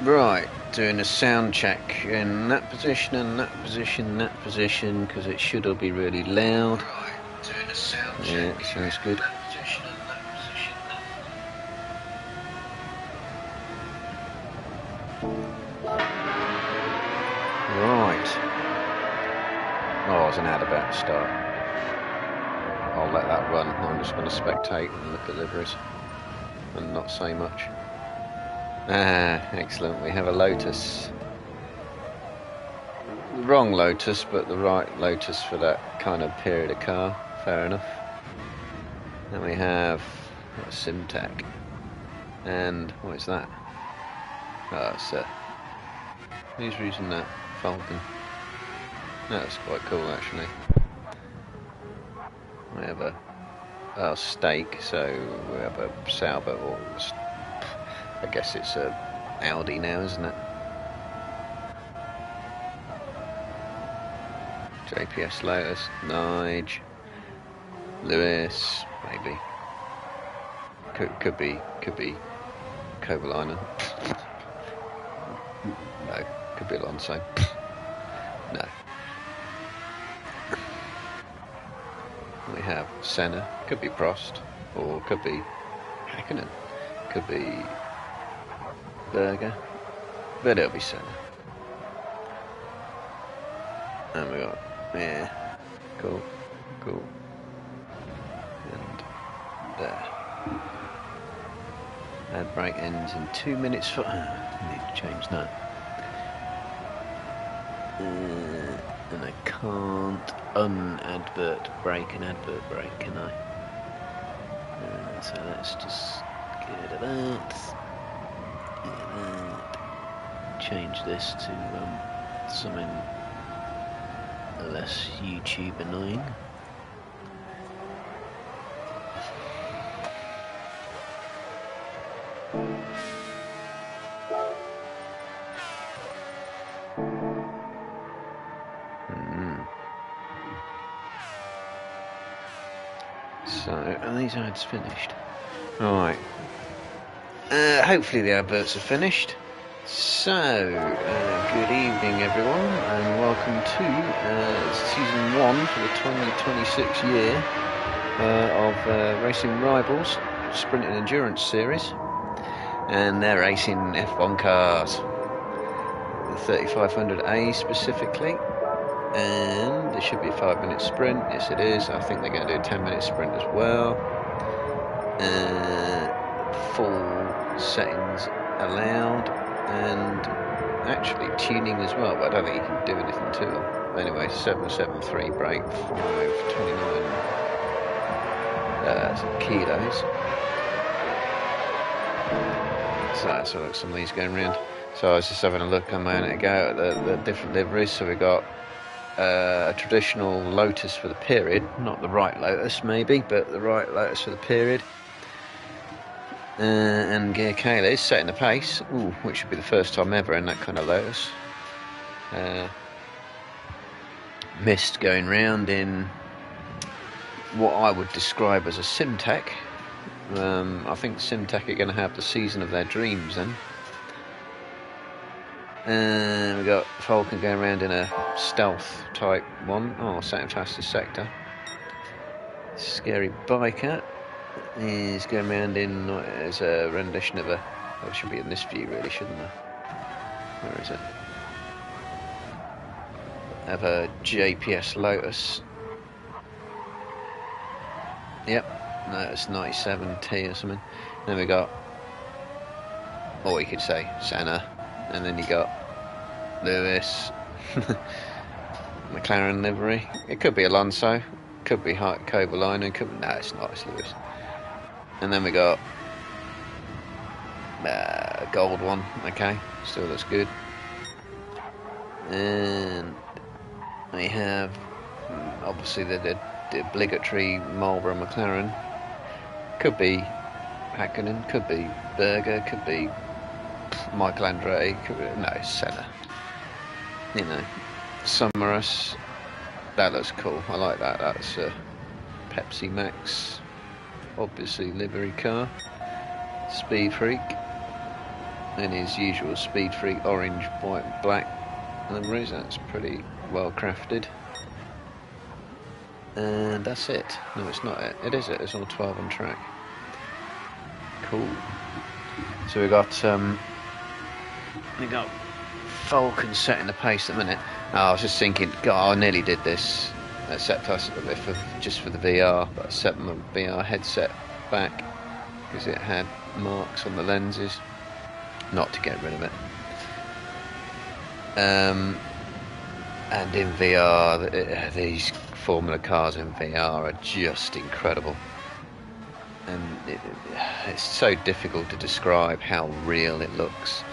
Right, doing a sound check in that position and that position, that position, because it should all be really loud. Right, doing a sound check. Yeah, sounds good. That position and that position. Right. Oh, I was an ad about to start. I'll let that run. I'm just going to spectate and look at liveries and not say much. Ah, excellent. We have a Lotus. The wrong Lotus, but the right Lotus for that kind of period of car. Fair enough. Then we have a Simtac. And what is that? Oh, it's who's using that? Falcon. That's quite cool, actually. We have a Stake, so we have a Sauber, or I guess it's a Audi now, isn't it? JPS Lotus, Nige, Lewis, maybe. Could be Kovalainen. No, could be Alonso. No. We have Senna, could be Prost, or could be Häkkinen, could be Berger, but it'll be Senna. And we got, yeah, cool, and there. Ad break ends in 2 minutes for, I need to change that. And I can't un-advert break an advert break, can I? So let's just get rid of that. Change this to something less YouTube annoying. So, are these ads finished? Right. Hopefully the adverts are finished. So, good evening everyone, and welcome to Season 1 for the 2026 year of Racing Rivals Sprint and Endurance Series. And they're racing F1 cars, the 3500A specifically. And there should be a 5-minute sprint. Yes, it is. I think they're going to do a 10-minute sprint as well. Full settings allowed, and actually tuning as well, but I don't think you can do anything to them. Anyway, 773 brake, 529 kilos. So that's all, some of these going around. So I was just having a look a moment ago at the different liveries. So we got a traditional Lotus for the period, not the right Lotus maybe, but the right Lotus for the period. And Gear Kayla is setting the pace, which should be the first time ever in that kind of Lotus. Mist going round in what I would describe as a Simtac. I think Simtac are going to have the season of their dreams then. And we got Falcon going around in a stealth type one. Oh, setting fastest sector. Scary Biker is going around in as a rendition of a. Oh, it should be in this view, really, shouldn't there? Where is it? Have a JPS Lotus. Yep, no, it's 97T or something. Then we got, or you could say Senna, and then you got Lewis, McLaren livery. It could be Alonso, could be Kovalainen, could be, no, it's not. It's Lewis. And then we got gold one. Okay, still looks good. And we have obviously the obligatory Marlboro McLaren. Could be Häkkinen, could be Berger, could be Michael Andretti, could be, no, Senna. You know, Summerus. That looks cool. I like that. That's Pepsi Max, obviously livery car. Speed Freak in his usual Speed Freak orange, white and black liveries. That's pretty well crafted. And that's it. No, it's not it. It is it. It's all 12 on track. Cool. So we got Falcon setting the pace at the minute. Oh, I was just thinking, God, I nearly did this. Except just for the VR, but I set my VR headset back because it had marks on the lenses. Not to get rid of it. And in VR, these Formula cars in VR are just incredible. And it's so difficult to describe how real it looks.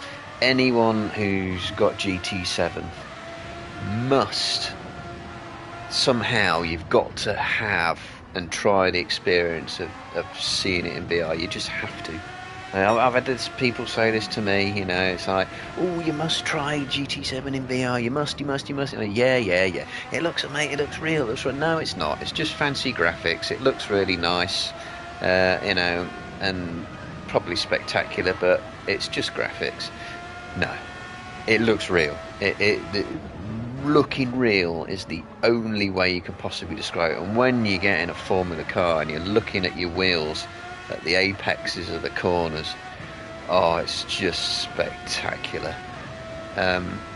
Anyone who's got GT7 must somehow, you've got to have and try the experience of seeing it in VR. You just have to. I've had people say this to me, you know, it's like, oh, you must try GT7 in VR, you must. And yeah. It looks amazing, it looks real. No, it's not. It's just fancy graphics. It looks really nice, you know, and probably spectacular, but it's just graphics. No, it looks real. Looking real is the only way you can possibly describe it. And when you get in a Formula car and you're looking at your wheels at the apexes of the corners, oh, it's just spectacular.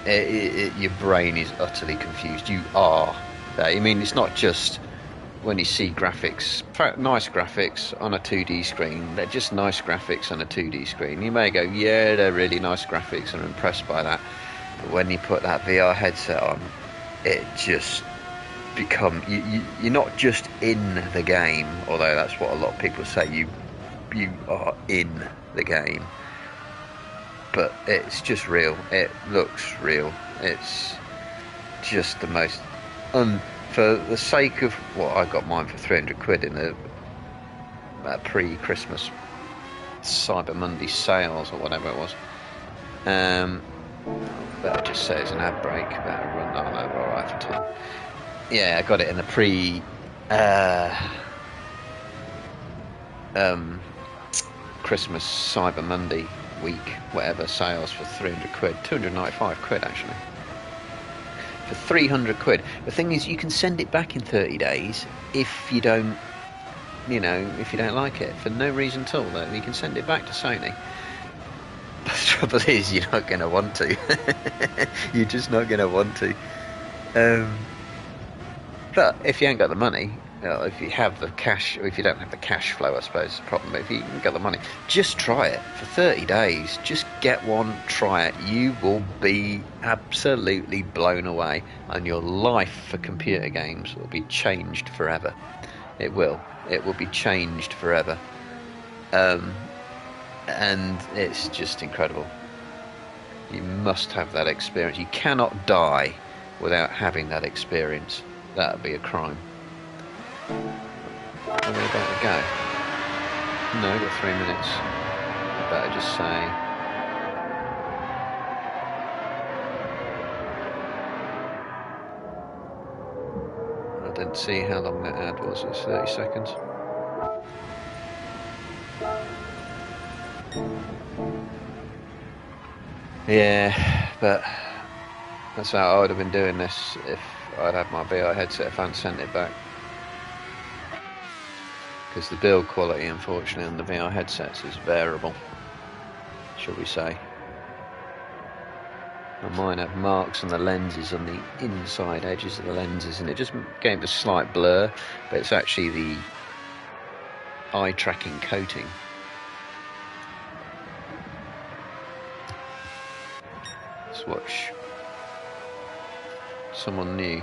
Your brain is utterly confused. You are there. I mean, it's not just when you see graphics, nice graphics on a 2D screen. They're just nice graphics on a 2D screen. You may go, yeah, they're really nice graphics, and I'm impressed by that. But when you put that VR headset on, it just becomes, you're not just in the game, although that's what a lot of people say, you are in the game, but it's just real. It looks real. It's just the most, for the sake of what, I got mine for 300 quid in the pre-Christmas Cyber Monday sales or whatever it was. Better just say it's an ad break. Better run that over alright for time. Yeah, I got it in the Christmas Cyber Monday week, whatever, sales for 300 quid. 295 quid actually. For 300 quid. The thing is, you can send it back in 30 days if you don't, if you don't like it, for no reason at all. Though. You can send it back to Sony. But the trouble is, you're not going to want to. You're just not going to want to. But if you ain't got the money, if you have the cash, or if you don't have the cash flow, I suppose is the problem. But if you can get the money, just try it for 30 days. Just get one, try it. You will be absolutely blown away, and your life for computer games will be changed forever. It will. It will be changed forever. And it's just incredible. You must have that experience. You cannot die without having that experience. That would be a crime. Are we about to go? No, we've got 3 minutes. I better just say. I didn't see how long that ad was. It's 30 seconds. Yeah, but that's how I would have been doing this if I'd had my VR headset, if I hadn't sent it back. Because the build quality, unfortunately, on the VR headsets is variable, shall we say. And mine have marks on the lenses, on the inside edges of the lenses, and it just gave a slight blur, but it's actually the eye tracking coating. Let's watch someone new.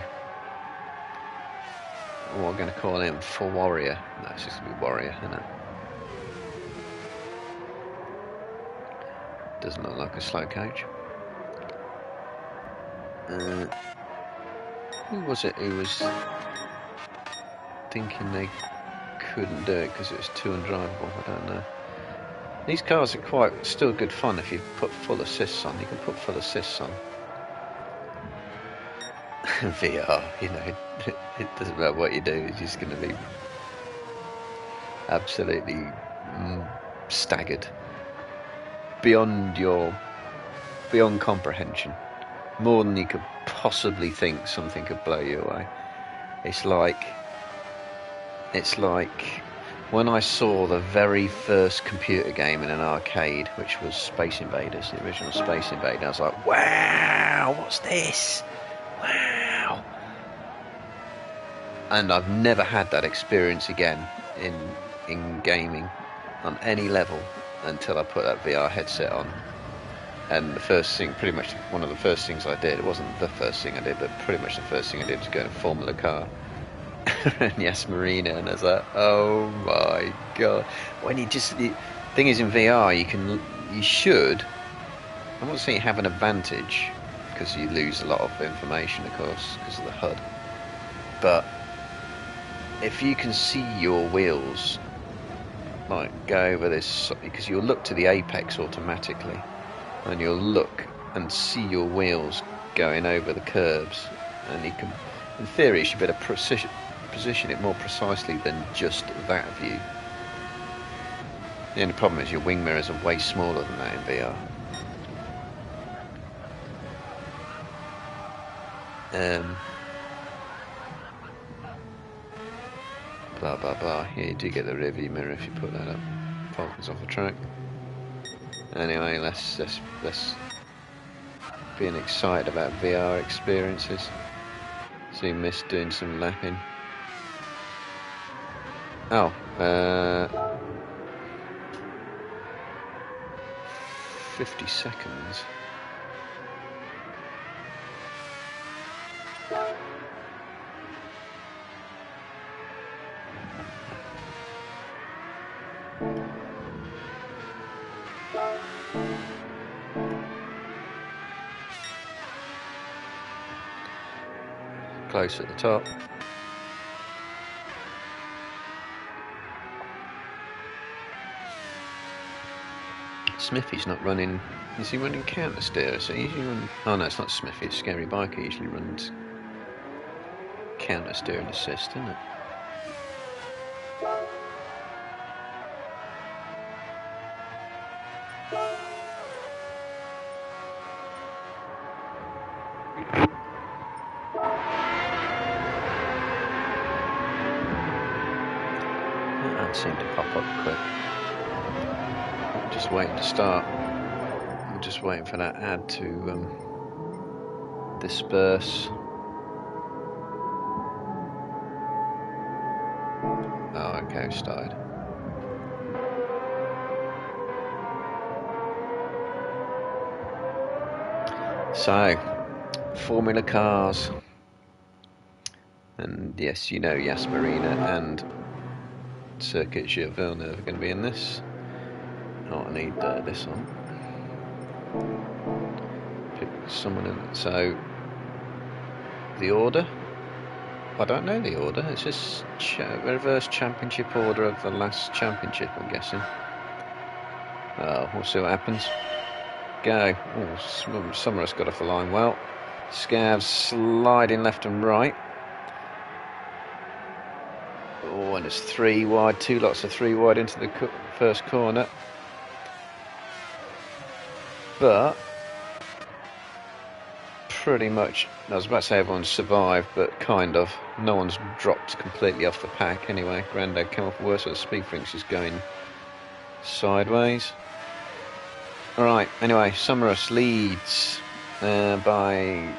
Or we're going to call him For Warrior. No, it's just going to be Warrior, isn't it? Doesn't look like a slow coach. Who was it who was thinking they couldn't do it because it was too undrivable? I don't know. These cars are still good fun if you put full assists on. You can put full assists on. VR, it doesn't matter what you do, it's just going to be absolutely staggered beyond comprehension, more than you could possibly think. Something could blow you away. It's like when I saw the very first computer game in an arcade, which was Space Invaders, the original Space Invader. I was like, wow, what's this? Wow. And I've never had that experience again in gaming on any level until I put that VR headset on. And the first thing, pretty much one of the first things I did, it wasn't the first thing I did, but pretty much the first thing I did was go in a Formula car. And Yas Marina, and I was like, oh my god. When the thing is, in VR you should, I'm not saying you have an advantage, because you lose a lot of information, of course, because of the HUD, but if you can see your wheels like go over this, because you'll look to the apex automatically, and you'll look and see your wheels going over the curbs, and you can, in theory, you should be able to position it more precisely than just that view. The only problem is your wing mirrors are way smaller than that in VR. Blah blah blah. Yeah, you do get the rear view mirror if you put that up. Falcon's off the track. Anyway, let's being excited about VR experiences. See Mist doing some lapping. Oh, 50 seconds. Close at the top. Smithy's not running. Is he running counter steer? So he usually runs. Oh no, it's not Smithy. It's Scary Biker. Usually runs counter steer and assist, isn't it? That seemed to pop up quick. I'm just waiting to start. I'm just waiting for that ad to disperse. Oh, okay, started. So, Formula cars. And yes, you know, Yas Marina and Circuit Gilles Villeneuve are going to be in this. Oh, I need this on. Pick someone in. So, the order? I don't know the order. It's just reverse championship order of the last championship, I'm guessing. We'll see what happens. Go. Oh, Summer's got off the line well. Scavs sliding left and right. Oh, and it's 3 wide, 2 lots of 3 wide into the first corner. But pretty much, I was about to say everyone's survived, but kind of. No one's dropped completely off the pack anyway. Grandad came off worse, so the Speed Freaks is going sideways. Alright, anyway, Summerus leads by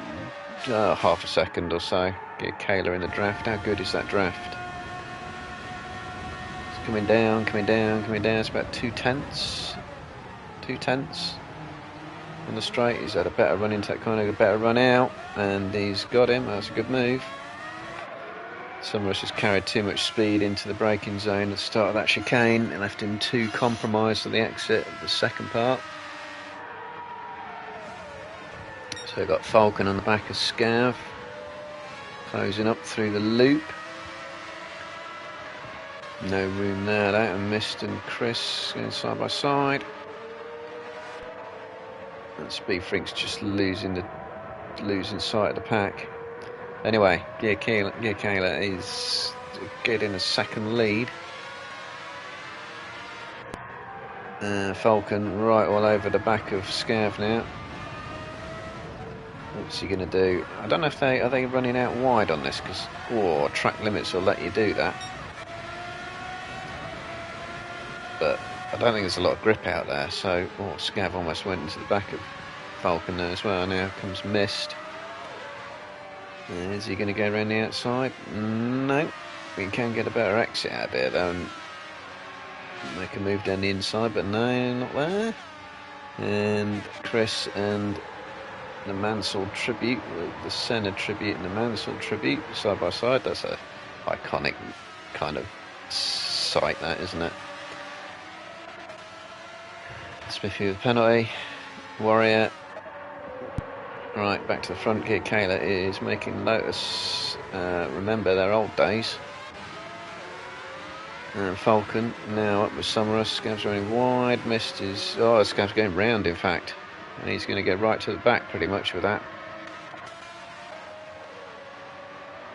half a second or so. Get Kayla in the draft. How good is that draft? It's coming down, coming down, coming down. It's about 2/10. 2/10 on the straight. He's had a better run into that corner, a better run out, and he's got him. That's a good move. Summerus has carried too much speed into the braking zone at the start of that chicane. It left him too compromised at the exit of the second part. So we've got Falcon on the back of Scav, closing up through the loop. No room there, that, and Mist and Chris going side by side. And Speed Freaks just losing sight of the pack. Anyway, Gear Kayla is getting a second lead. Falcon right all over the back of Scav now. What's he going to do? I don't know if are they running out wide on this, because track limits will let you do that. But I don't think there's a lot of grip out there, so Scav almost went into the back of Falcon there as well. Now comes Mist. Is he going to go around the outside? No. We can get a better exit out of here though and make a move down the inside, but no, not there. And Chris and the Mansell tribute, the Senna tribute and the Mansell tribute side by side. That's a iconic kind of sight, that, isn't it? Smithy with penalty. Warrior. Right, back to the front. Gear Kayla is making Lotus remember their old days. And Falcon now up with Summerus. Scav's running wide. Mist is... Scav's going round, in fact. And he's going to go right to the back pretty much with that.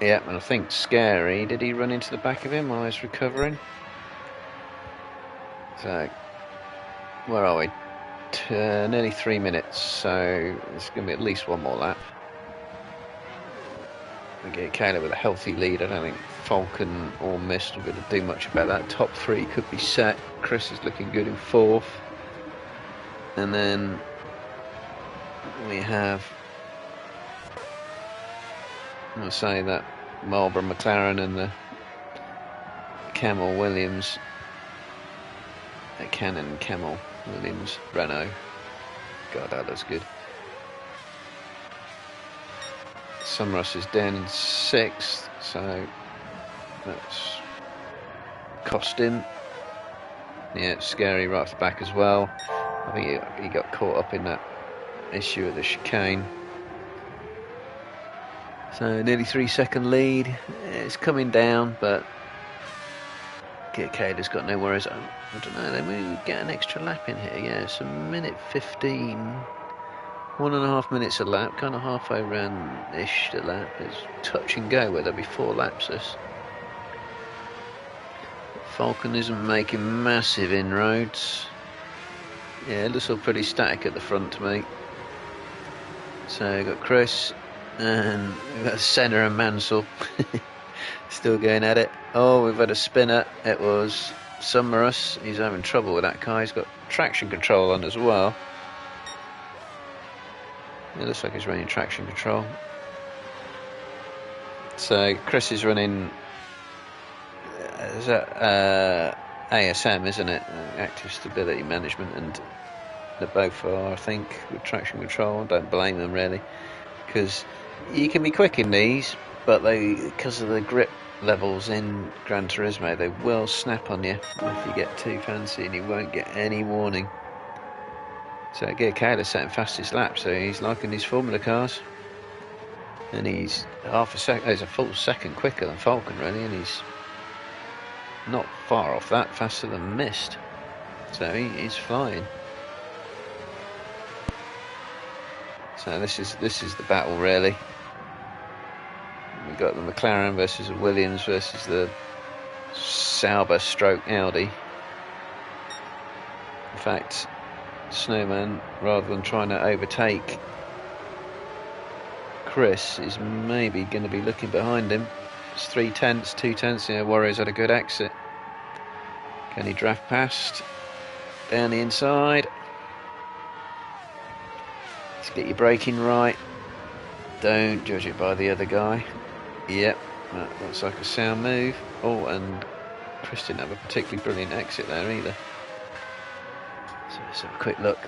Yeah, and I think Scary, did he run into the back of him while he's recovering? So, where are we? Nearly 3 minutes, so there's going to be at least one more lap. We get Kayla with a healthy lead. I don't think Falcon or Mist will be able to do much about that. Top three could be set. Chris is looking good in fourth. And then we have, I'll say that Marlborough McLaren and the Camel Williams, Cannon Camel Williams Renault. God, that looks good. Summerus is down in sixth, so that's cost him. Yeah, Scary right off the back as well. I think he got caught up in that issue at the chicane. So nearly 3 second lead. It's coming down, but Kayla's got no worries. I don't know, then we get an extra lap in here. Yeah, it's a minute 15. 1.5 minutes a lap, kind of halfway around-ish the lap. It's touch and go where there'll be 4 laps this. Falcon isn't making massive inroads. Yeah, it looks all pretty static at the front to me. So we've got Chris and we've got Senna and Mansell still going at it. Oh, we've had a spinner. It was Summerus. He's having trouble with that car. He's got traction control on as well. It looks like he's running traction control. So Chris is running ASM, isn't it? Active Stability Management, and they both are, I think, with traction control. Don't blame them really, because you can be quick in these, but because of the grip levels in Gran Turismo, they will snap on you if you get too fancy, and you won't get any warning. So Kayla's setting fastest lap, so he's liking these Formula cars. And he's he's a full second quicker than Falcon really, and he's not far off that, faster than Mist. So he's flying. So this is the battle really. We've got the McLaren versus the Williams versus the Sauber stroke Audi. In fact, Snowman, rather than trying to overtake Chris, is maybe going to be looking behind him. It's 3 tenths, 2 tenths. Yeah, Warrior's had a good exit. Can he draft past? Down the inside. Let's get your braking right. Don't judge it by the other guy. Yep, that looks like a sound move. Oh, and Chris didn't have a particularly brilliant exit there either. So let's have a quick look.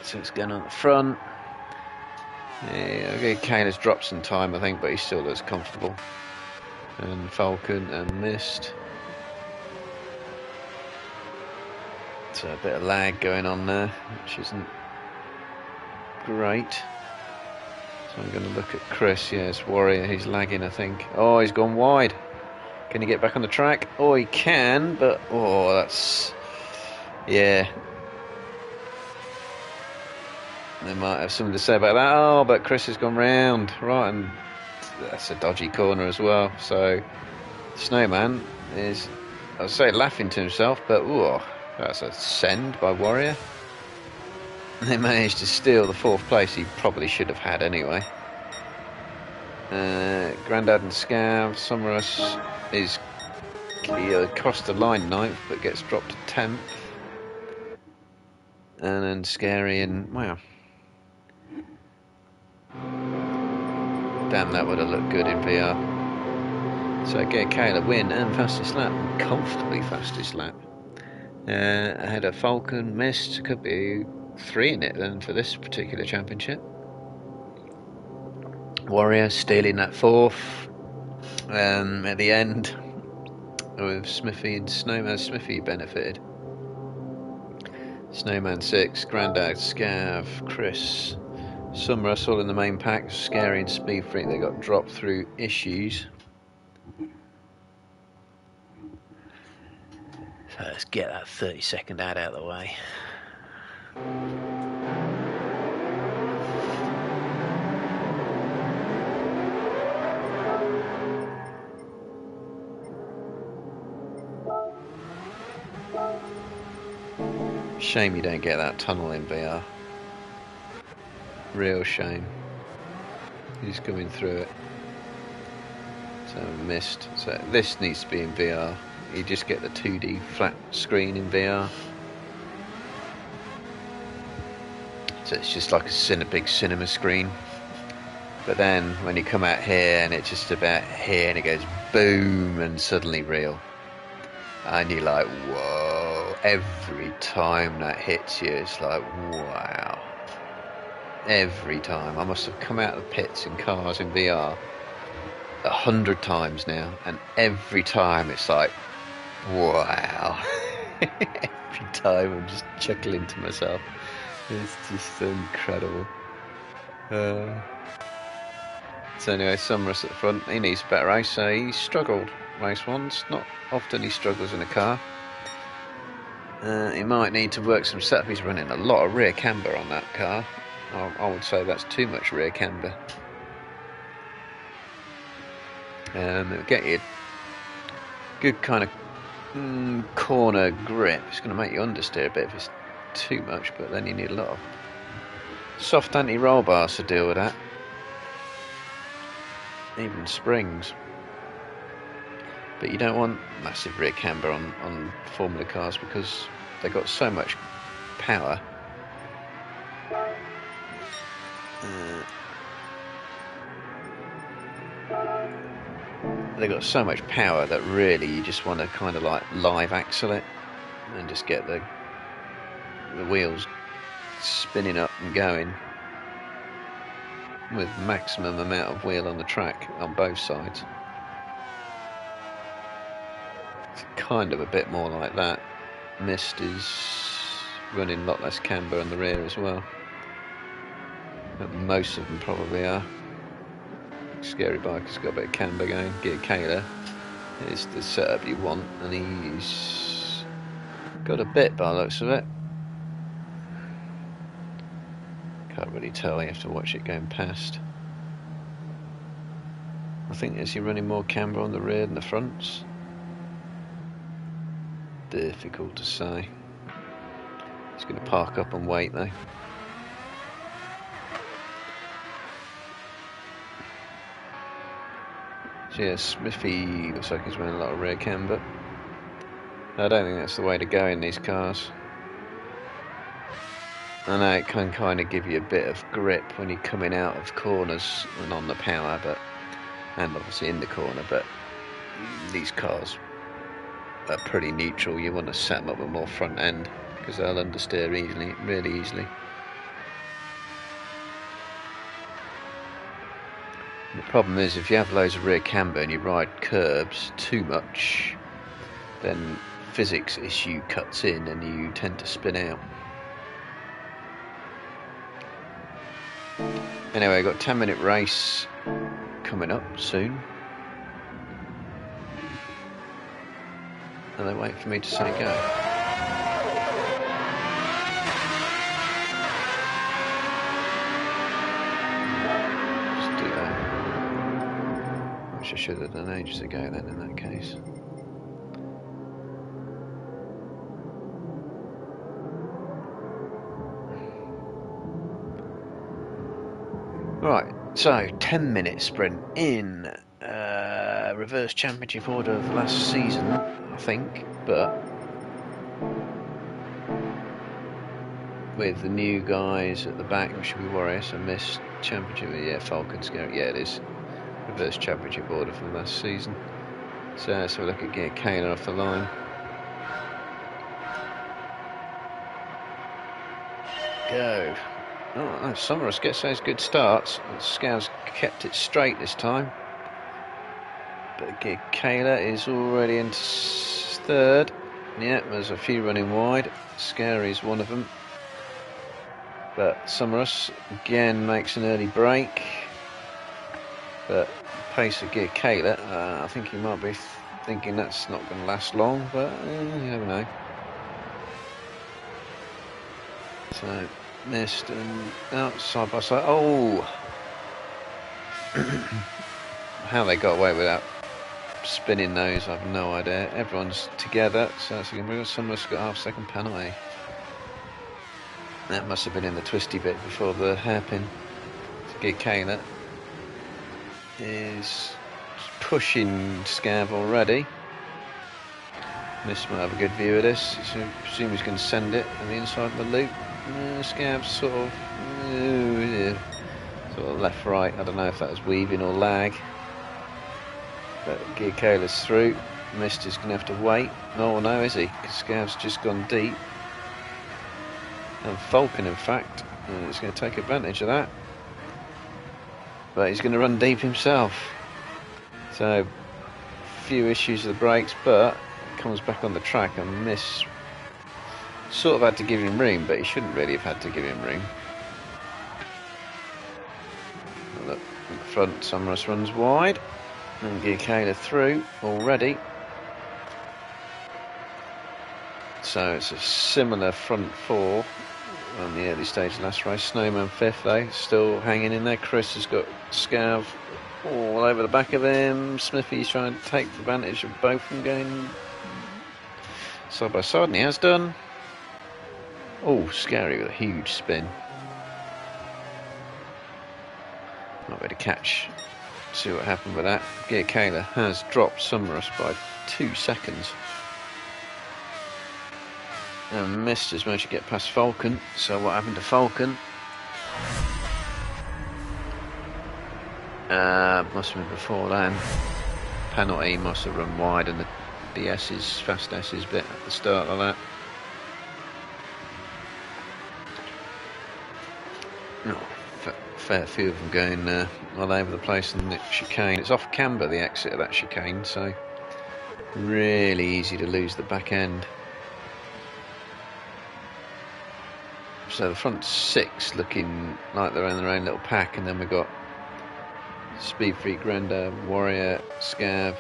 So it's going on the front. Yeah, okay, Kane has dropped some time, I think, but he still looks comfortable. And Falcon and Mist. So a bit of lag going on there, which isn't great. So I'm going to look at Chris. Yes, Warrior, he's lagging, I think. Oh, he's gone wide. Can he get back on the track? Oh, he can, but that's... yeah. They might have something to say about that. Oh, but Chris has gone round. Right, and that's a dodgy corner as well. So, Snowman is, I'd say, laughing to himself, but That's a send by Warrior. They managed to steal the 4th place he probably should have had anyway. Grandad and Scav. Somrus is across the line 9th but gets dropped to 10th. And then Scary and wow. Damn, that would have looked good in VR. So get Kayla win and fastest lap, comfortably fastest lap. Ahead of Falcon, missed, could be 3 in it then for this particular championship. Warrior stealing that 4th at the end with Smithy and Snowman. Smithy benefited. Snowman 6, Grandad, Scav, Chris, Sumrus all in the main pack. Scary and Speed Freak, they got dropped through issues. So let's get that 30-second ad out of the way. Shame you don't get that tunnel in VR. Real shame. He's coming through it. So missed. So this needs to be in VR. You just get the 2D flat screen in VR. So it's just like a big cinema screen. But then when you come out here and it's just about here and it goes boom and suddenly real. And you're like, whoa. Every time that hits you, it's like, wow. Every time. I must have come out of the pits in cars in VR 100 times now, and every time it's like, wow. Every time I'm just chuckling to myself. It's just incredible. So anyway, Sumrus at the front. He needs a better race. So he struggled race once. Not often he struggles in a car. He might need to work some setup. He's running a lot of rear camber on that car. I would say that's too much rear camber. It'll get you a good kind of corner grip. It's going to make you understeer a bit if it's too much, but then you need a lot of soft anti-roll bars to deal with that. Even springs. But you don't want massive rear camber on Formula cars because they've got so much power. They've got so much power that really you just want to kind of like live axle it and just get the wheels spinning up and going with maximum amount of wheel on the track on both sides. It's kind of a bit more like that. Mist is running a lot less camber on the rear as well. But most of them probably are. Scary Bike has got a bit of camber going. Gear Kayla is the setup you want, and he's got a bit by the looks of it. Can't really tell, you have to watch it going past. I think, is he running more camber on the rear than the fronts? Difficult to say. He's going to park up and wait though. So yeah, Smithy looks like he's running a lot of rear camber. I don't think that's the way to go in these cars. I know it can kind of give you a bit of grip when you're coming out of corners and on the power, and obviously in the corner, but these cars are pretty neutral. You want to set them up with more front end because they'll understeer easily, really easily. The problem is if you have loads of rear camber and you ride curbs too much, then physics issue cuts in and you tend to spin out. Anyway, got a 10-minute race coming up soon. And they wait for me to say go. I should have done ages ago then in that case. Right, so 10-minute sprint in reverse championship order of last season, I think, but with the new guys at the back, which should be Warriors, and missed championship, yeah, Falcons, yeah, it is reverse championship order from last season. So let's have a look at getting Kayla off the line. Go. Oh, Sommerus gets those good starts. Scow's kept it straight this time. But Kayla is already into third. Yeah, there's a few running wide. Scary's one of them. But Sommerus again makes an early break. But pace of Kayla, I think he might be thinking that's not going to last long, but you never know. So missed and out side by side. Oh, how they got away with that spinning those, I've no idea. Everyone's together, so that's going to bring us. Someone's got half-second penalty. That must have been in the twisty bit before the hairpin. Kayla is pushing Scav already. Miss might have a good view of this. So I presume he's going to send it on the inside of the loop. Scav's sort of left right. I don't know if that was weaving or lag. But Kayla's through. Mist is going to have to wait. Oh no, is he? Because Scav's just gone deep. And Falcon, in fact, is going to take advantage of that. But he's going to run deep himself. So, few issues with the brakes, but comes back on the track and Miss sort of had to give him room, but he shouldn't really have had to give him room. Look, in front, Sommerus runs wide. And Kayla through already. So it's a similar front four on the early stage of last race. Snowman fifth though, still hanging in there. Chris has got Scav all over the back of him. Smithy's trying to take advantage of both of them going side by side, and he has done. Oh, Scary with a huge spin. Not ready to catch. See what happened with that. Kayla has dropped Sommerus by 2 seconds. And Mist has managed to get past Falcon. So what happened to Falcon? Must have been before then. Penalty must have run wide, and the S's, fast S's bit at the start of that. Fair few of them going all over the place in the chicane. It's off camber, the exit of that chicane, so really easy to lose the back end. So the front six looking like they're in their own little pack, and then we've got Speed Freak, Grenda, Warrior, Scav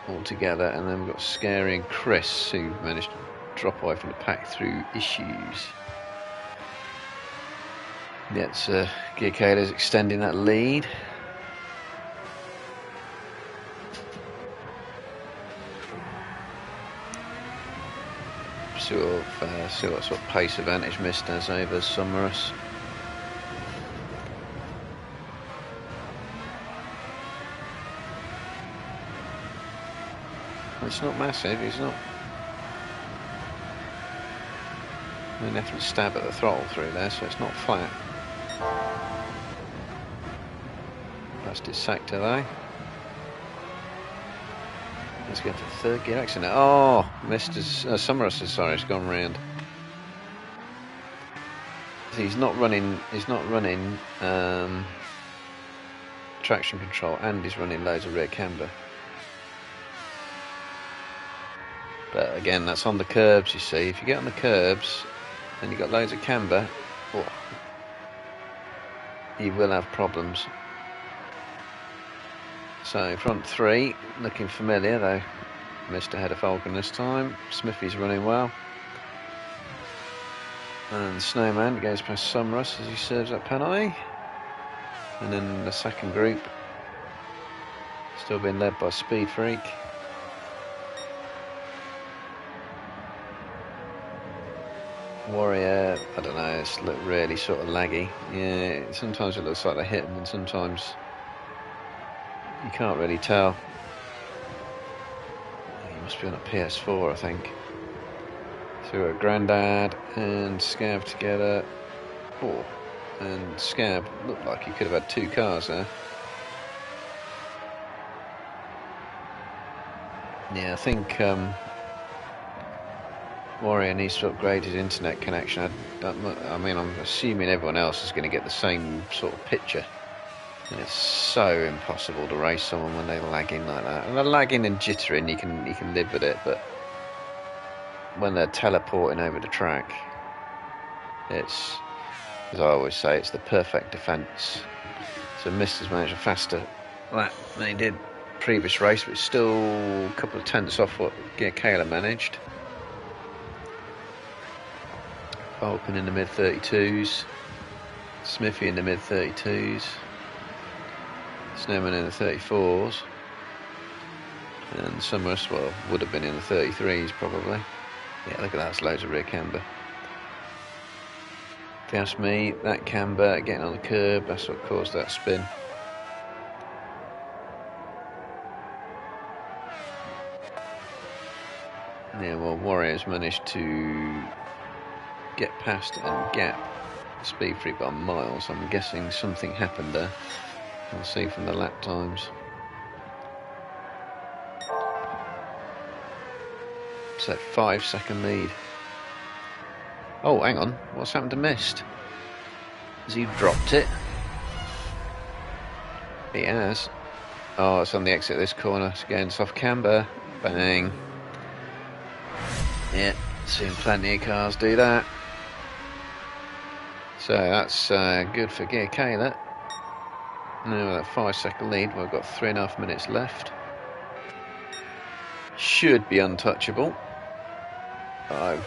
all together, and then we've got Scary and Chris who managed to drop away from the pack through issues. Yes, Kayla's extending that lead. See what sort of pace advantage Mist has over Sommerus. It's not massive, he's not. I mean, they have to stab at the throttle through there, so it's not flat. That's his sector though. Let's get to the third gear accident. Oh, Sommerus has gone round. So he's not running traction control, and he's running loads of rear camber. But again, that's on the curbs, you see. If you get on the curbs and you've got loads of camber, you will have problems. So front three looking familiar, though missed ahead of Falcon this time. Smithy's running well, and Snowman goes past Sommerus as he serves that penalty. And then the second group still being led by Speed Freak. Warrior, I don't know, it's look really sort of laggy. Yeah, sometimes it looks like they hit them, and sometimes you can't really tell. He must be on a PS4, I think. So we've got Grandad and Scav together. Oh, and Scav looked like he could have had 2 cars there. Yeah, I think Warrior needs to upgrade his internet connection. I mean, I'm assuming everyone else is going to get the same sort of picture. And it's so impossible to race someone when they're lagging like that. And they're lagging and jittering, you can live with it, but when they're teleporting over the track, it's, as I always say, it's the perfect defence. So Mist has managed a faster lap than he did previous race, but still a couple of tenths off what Kayla managed. Falcon in the mid 32s, Smithy in the mid 32s, Snowman in the 34s, and Summers, well, would have been in the 33s probably. Yeah, look at that, it's loads of rear camber. If you ask me, that camber getting on the curb, that's what caused that spin. Yeah, well, Warriors managed to get past and gap Speed Freak by miles. I'm guessing something happened there. We'll see from the lap times. So 5-second lead. Oh, hang on. What's happened to Mist? Has he dropped it? He has. Oh, it's on the exit of this corner. It's again soft camber. Bang. Yeah, seen plenty of cars do that. So that's good for Gear K, that. Now with that 5-second lead, we've got 3.5 minutes left. Should be untouchable. I've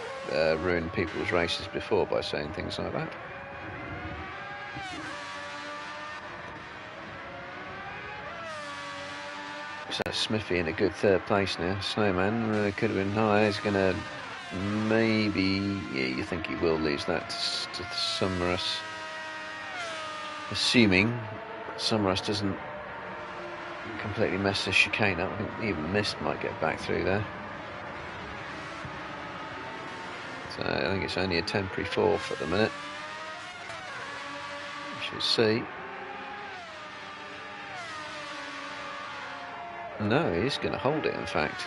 ruined people's races before by saying things like that. So Smithy in a good 3rd place now. Snowman could have been higher. He's going to maybe... Yeah, you think he will lose that to Summerus. Assuming Summerus doesn't completely mess the chicane up. I think even Mist might get back through there. So I think it's only a temporary 4th at the minute. We shall see. No, he's going to hold it, in fact.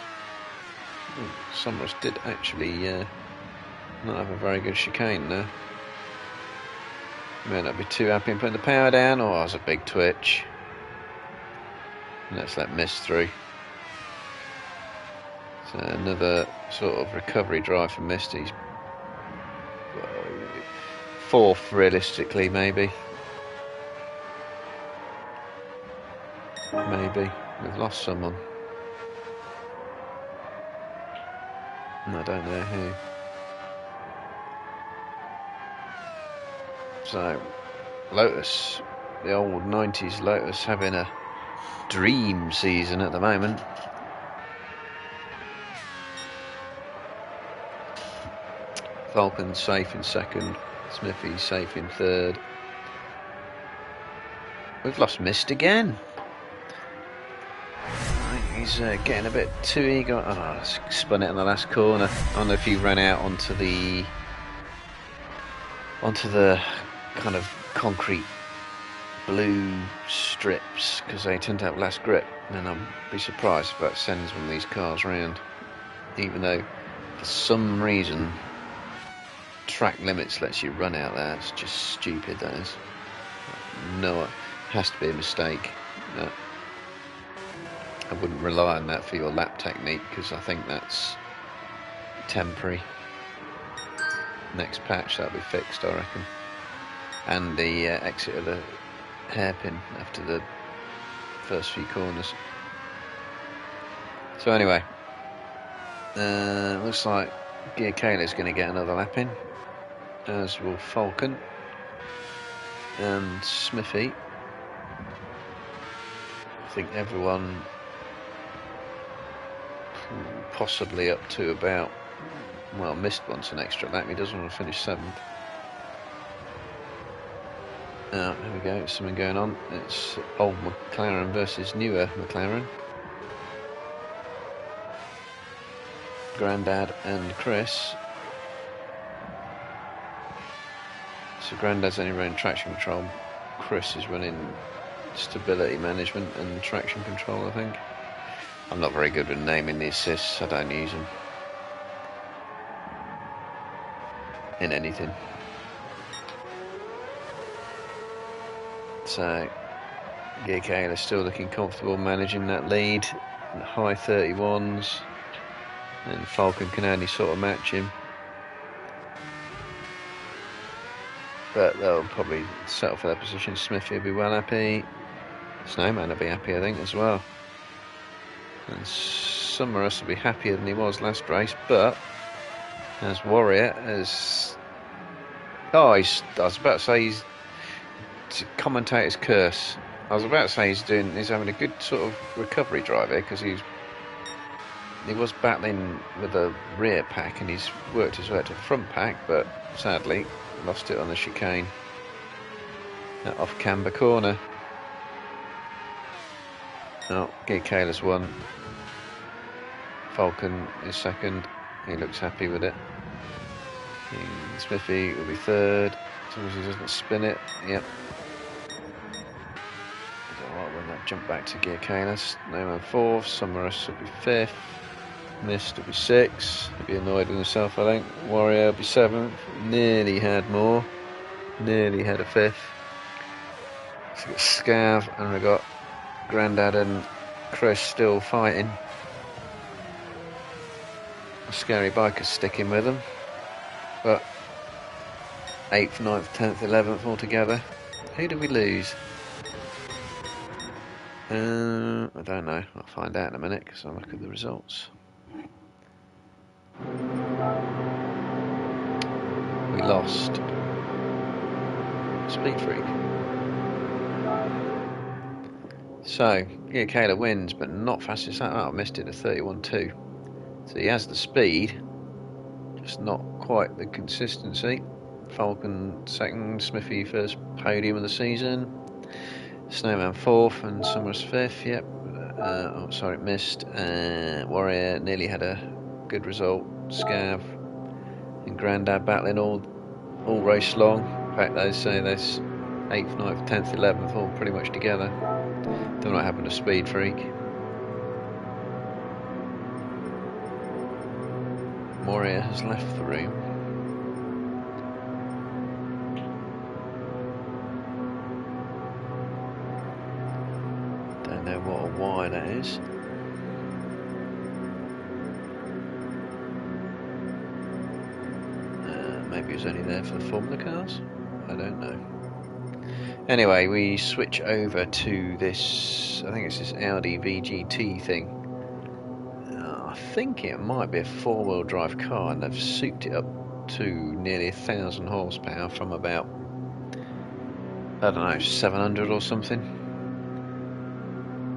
Summerus did actually not have a very good chicane there. May not be too happy in putting the power down. Oh, that's a big twitch. Let's let Mist through. So another sort of recovery drive for Mist. He's 4th realistically, maybe. Maybe. We've lost someone. I don't know who. So, Lotus, the old 90s Lotus, having a dream season at the moment. Falcon safe in 2nd, Smithy safe in 3rd. We've lost Mist again. He's getting a bit too eager. Oh, spun it in the last corner. I don't know if he ran out onto the kind of concrete blue strips because they tend to have less grip. And I'd be surprised if that sends one of these cars round. Even though for some reason track limits lets you run out there. It's just stupid, that is. No, it has to be a mistake. I wouldn't rely on that for your lap technique because I think that's temporary. Next patch that'll be fixed, I reckon. And the exit of the hairpin after the first few corners. So anyway, looks like Gear Kayla's going to get another lap in, as will Falcon and Smithy. I think everyone possibly up to about well, Mist wants an extra lap. He doesn't want to finish 7th. There we go. Something going on. It's old McLaren versus newer McLaren. Grandad and Chris. So Grandad's only running traction control. Chris is running stability management and traction control, I think. I'm not very good with naming the assists. I don't use them in anything. So Gearcaler is still looking comfortable managing that lead in the high 31s, and Falcon can only sort of match him. But they'll probably settle for that position. Smithy will be well happy. Snowman will be happy, I think, as well. And Summerus will be happier than he was last race, but as Warrior as I was about to say he's commentator's curse. I was about to say he's having a good sort of recovery drive here, because he was battling with the rear pack and he's worked his way to the front pack, but sadly lost it on the chicane off Camber Corner. Oh, Gearcaler's won. Falcon is second. He looks happy with it. Smithy will be third, as long as he doesn't spin it. Yep. Alright when that jump back to Gearcaler. Snowman fourth. Summerus will be fifth. Mist will be sixth. He'll be annoyed with himself, I think. Warrior will be seventh. Nearly had more. Nearly had a fifth. So we've got Scav and we've got Grandad and Chris still fighting. Scary Biker's sticking with them, but 8th, 9th, 10th, 11th altogether. Who did we lose? I don't know. I'll find out in a minute because I'll look at the results. We lost Speed Freak. So Gearcaler wins, but not fastest lap. Oh, I missed it at 31.2. So he has the speed, just not quite the consistency. Falcon second, Smithy first podium of the season, Snowman fourth, and Summers fifth. Yep. Oh, sorry, missed. Warrior nearly had a good result. Scav and Grandad battling all race long. In fact, they say there's 8th, 9th, 10th, 11th, all pretty much together. Don't know what happened to Speed Freak. Warrior has left the room. Don't know what or why that is. Maybe it was only there for the Formula cars? I don't know. Anyway, we switch over to this, I think it's this Audi VGT thing. I think it might be a 4-wheel drive car, and they've souped it up to nearly 1,000 horsepower from about, I don't know, 700 or something.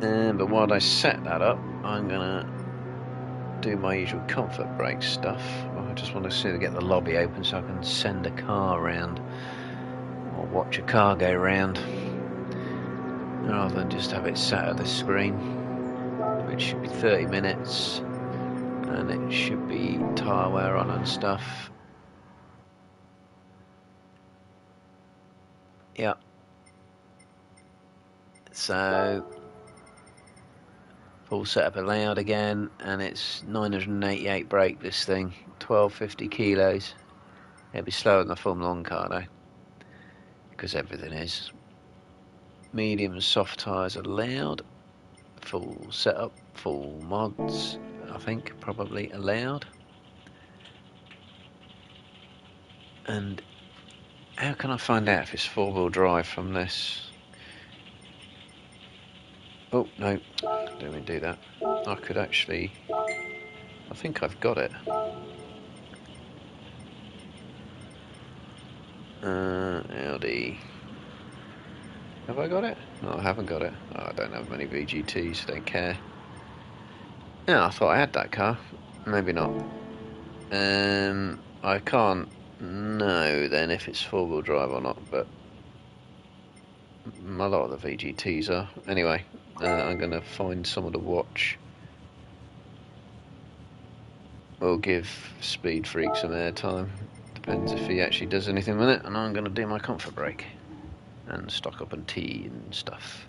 But while I set that up, I'm gonna do my usual comfort brake stuff. I just want to see to get the lobby open so I can send a car around or watch a car go round, rather than just have it sat at the screen, which should be 30 minutes. And it should be tyre wear on and stuff. Yeah. So full setup allowed again, and it's 988 brake, this thing, 1250 kilos. It'll be slower than a Formula 1 car though, because everything is. Medium and soft tyres allowed. Full setup, full mods, I think probably allowed. And how can I find out if it's 4-wheel drive from this? Oh no, don't mean do that. I could actually, I think I've got it. Audi. Have I got it? No, I haven't got it. Oh, I don't have many VGTs, don't care. Yeah, I thought I had that car. Maybe not. I can't know then if it's four-wheel drive or not, but a lot of the VGTs are. Anyway, I'm going to find someone to watch. We'll give Speed Freak some airtime. Depends if he actually does anything with it, and I'm going to do my comfort break and stock up on tea and stuff.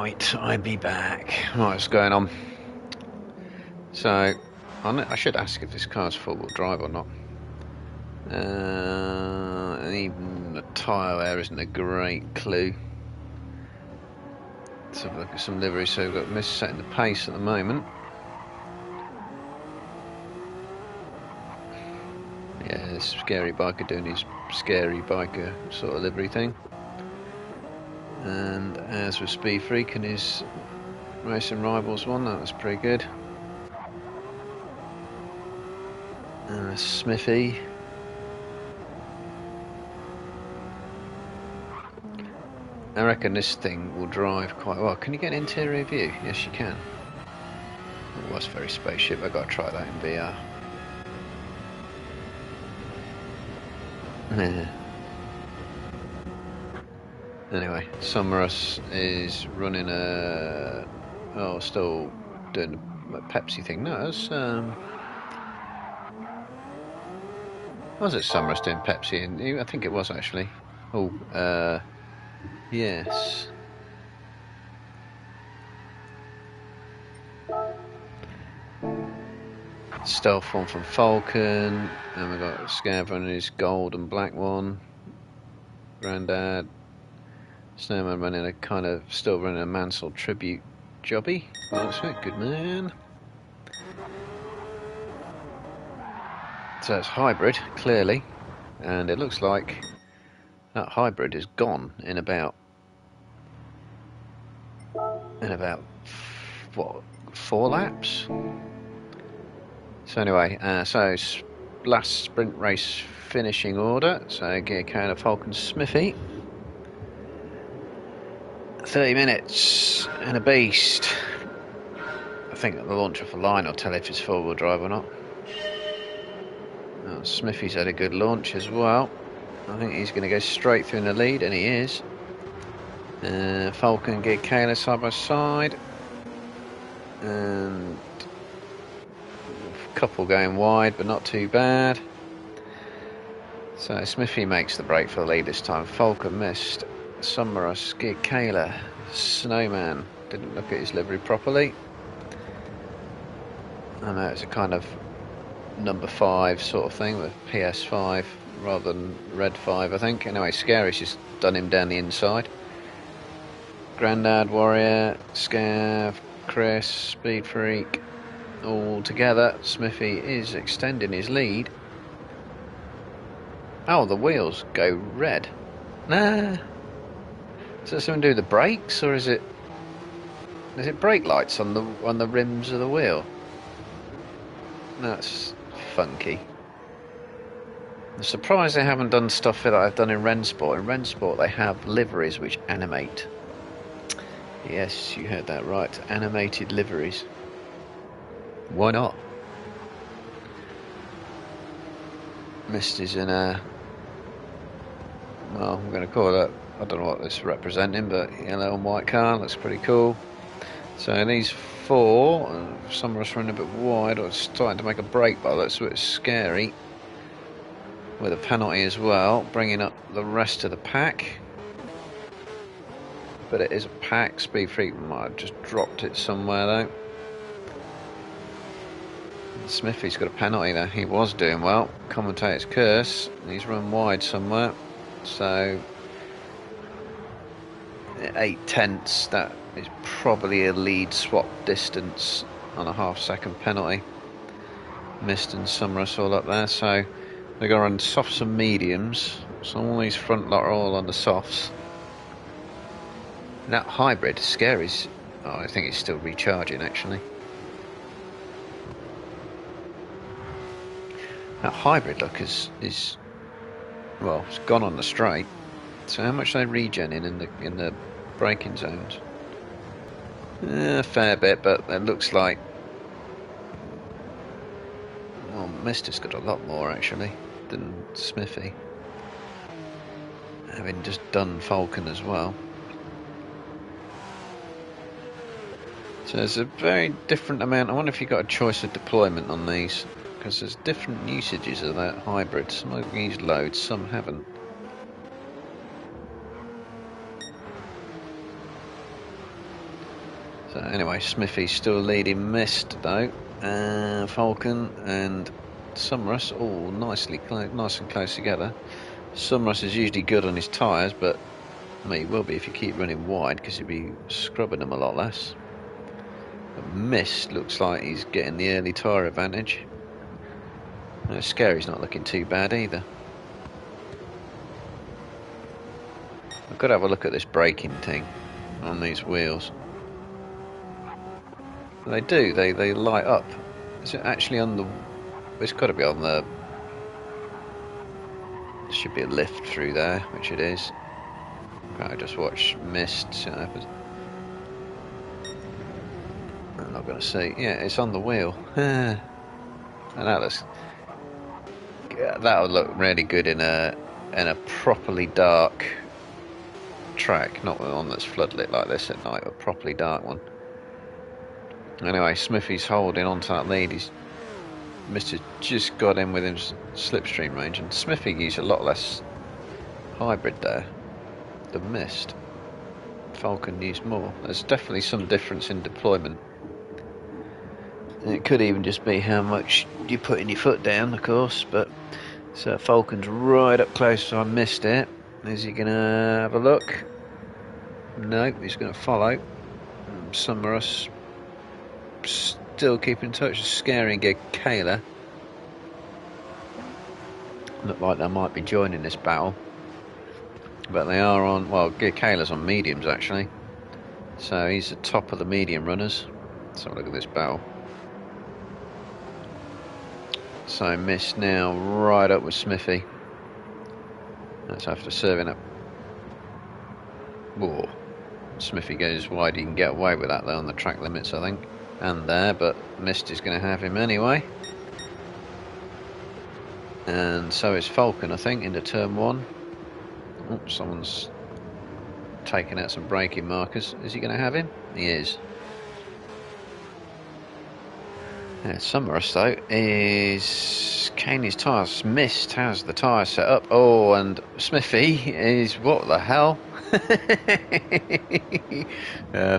Right, I be back. What's going on? So, I should ask if this car's four-wheel drive or not. And even the tyre wear isn't a great clue. Let's have a look at some livery. So we've got Mist setting the pace at the moment. Yeah, this scary biker doing his scary biker sort of livery thing. And as with Speed Freak and his Racing Rivals one, that was pretty good. Smithy. I reckon this thing will drive quite well. Can you get an interior view? Yes, you can. Oh, that's very spaceship. I've got to try that in VR. Anyway, Summerus is running a... Oh, still doing a Pepsi thing. No, it's... Was it Summerus doing Pepsi? I think it was, actually. Oh, yes. Stealth one from Falcon, and we've got Scav running his gold and black one. Grandad. Snowman running a kind of, still running a Mansell tribute jobby. That's right, good man. So it's hybrid, clearly, and it looks like that hybrid is gone in about what, 4 laps. So anyway, last sprint race finishing order. So Gear Kayla, Falcon, Smithy. 30 minutes and a beast. I think the launch off a line will tell if it's four-wheel drive or not. Oh, Smithy's had a good launch as well. I think he's going to go straight through in the lead, and he is. Falcon and Gear Kayla side by side. And a couple going wide, but not too bad. So Smithy makes the break for the lead this time. Falcon missed. Summerus, Gear Kayla, Snowman didn't look at his livery properly. I know it's a kind of number 5 sort of thing with PS5 rather than Red 5, I think. Anyway, Scary's just done him down the inside. Grandad, Warrior, Scav, Chris, Speed Freak, all together. Smithy is extending his lead. Oh, the wheels go red. Nah. Does that something to do with the brakes, or is it brake lights on the rims of the wheel? That's funky. I'm surprised they haven't done stuff that I've done in Rennsport. In Rennsport they have liveries which animate. Yes, you heard that right. Animated liveries. Why not? Mist is in a... Well, I'm going to call it... I don't know what this is representing, but yellow and white car looks pretty cool. So these 4, some of us running a bit wide, or starting to make a break, but that's a bit scary. With a penalty as well, bringing up the rest of the pack. But it is a pack. Speed Freak might have just dropped it somewhere though. Smithy's got a penalty there. He was doing well. Commentator's curse. He's run wide somewhere. So 8/10. That is probably a lead swap distance on a half-second penalty. Mist and Summerus all up there. So they're going to run softs and mediums. So all these front lot are all on the softs. That hybrid, Scary's... Oh, I think it's still recharging actually. That hybrid look is well, it's gone on the straight. So how much are they regenning in the braking zones? A fair bit, but it looks like... Well, Mist has got a lot more actually than Smithy, having just done Falcon as well. So there's a very different amount. I wonder if you've got a choice of deployment on these, because there's different usages of that hybrid. Some have used loads, some haven't. So anyway, Smithy's still leading Mist though. Falcon and Summerus all nice and close together. Summerus is usually good on his tyres, but he will be if you keep running wide because he'll be scrubbing them a lot less. But Mist looks like he's getting the early tyre advantage. Scary's not looking too bad either. I've got to have a look at this braking thing on these wheels. They do, they light up. Is it actually on the... It's got to be on the... There should be a lift through there, which it is. Okay, just watch Mist, see what happens. I'm not going to see. Yeah, it's on the wheel. And that'll look really good in a properly dark track, not one that's floodlit like this at night, a properly dark one. Anyway, Smithy's holding on to that lead. Mist has just got in within slipstream range, and Smithy used a lot less hybrid there than Mist. Falcon used more. There's definitely some difference in deployment. It could even just be how much you're putting your foot down, of course, but so Falcon's right up close, so I missed it. Is he going to have a look? No, he's going to follow. Summerus still keep in touch with Scary and Kayla. Look like they might be joining this battle. But they are on, well, Kayla's on mediums actually. So he's the top of the medium runners. Let's have a look at this battle. So Mist now right up with Smithy. That's after serving up. Whoa. Smithy goes wide, he can get away with that though on the track limits I think. And there, but Mist is going to have him anyway. And so is Falcon I think into turn one. Oh, someone's taking out some braking markers. Is he going to have him? He is. Yeah, Summerus though is caning his tyres. Mist has the tyre set up. Oh, and Smithy is, what the hell?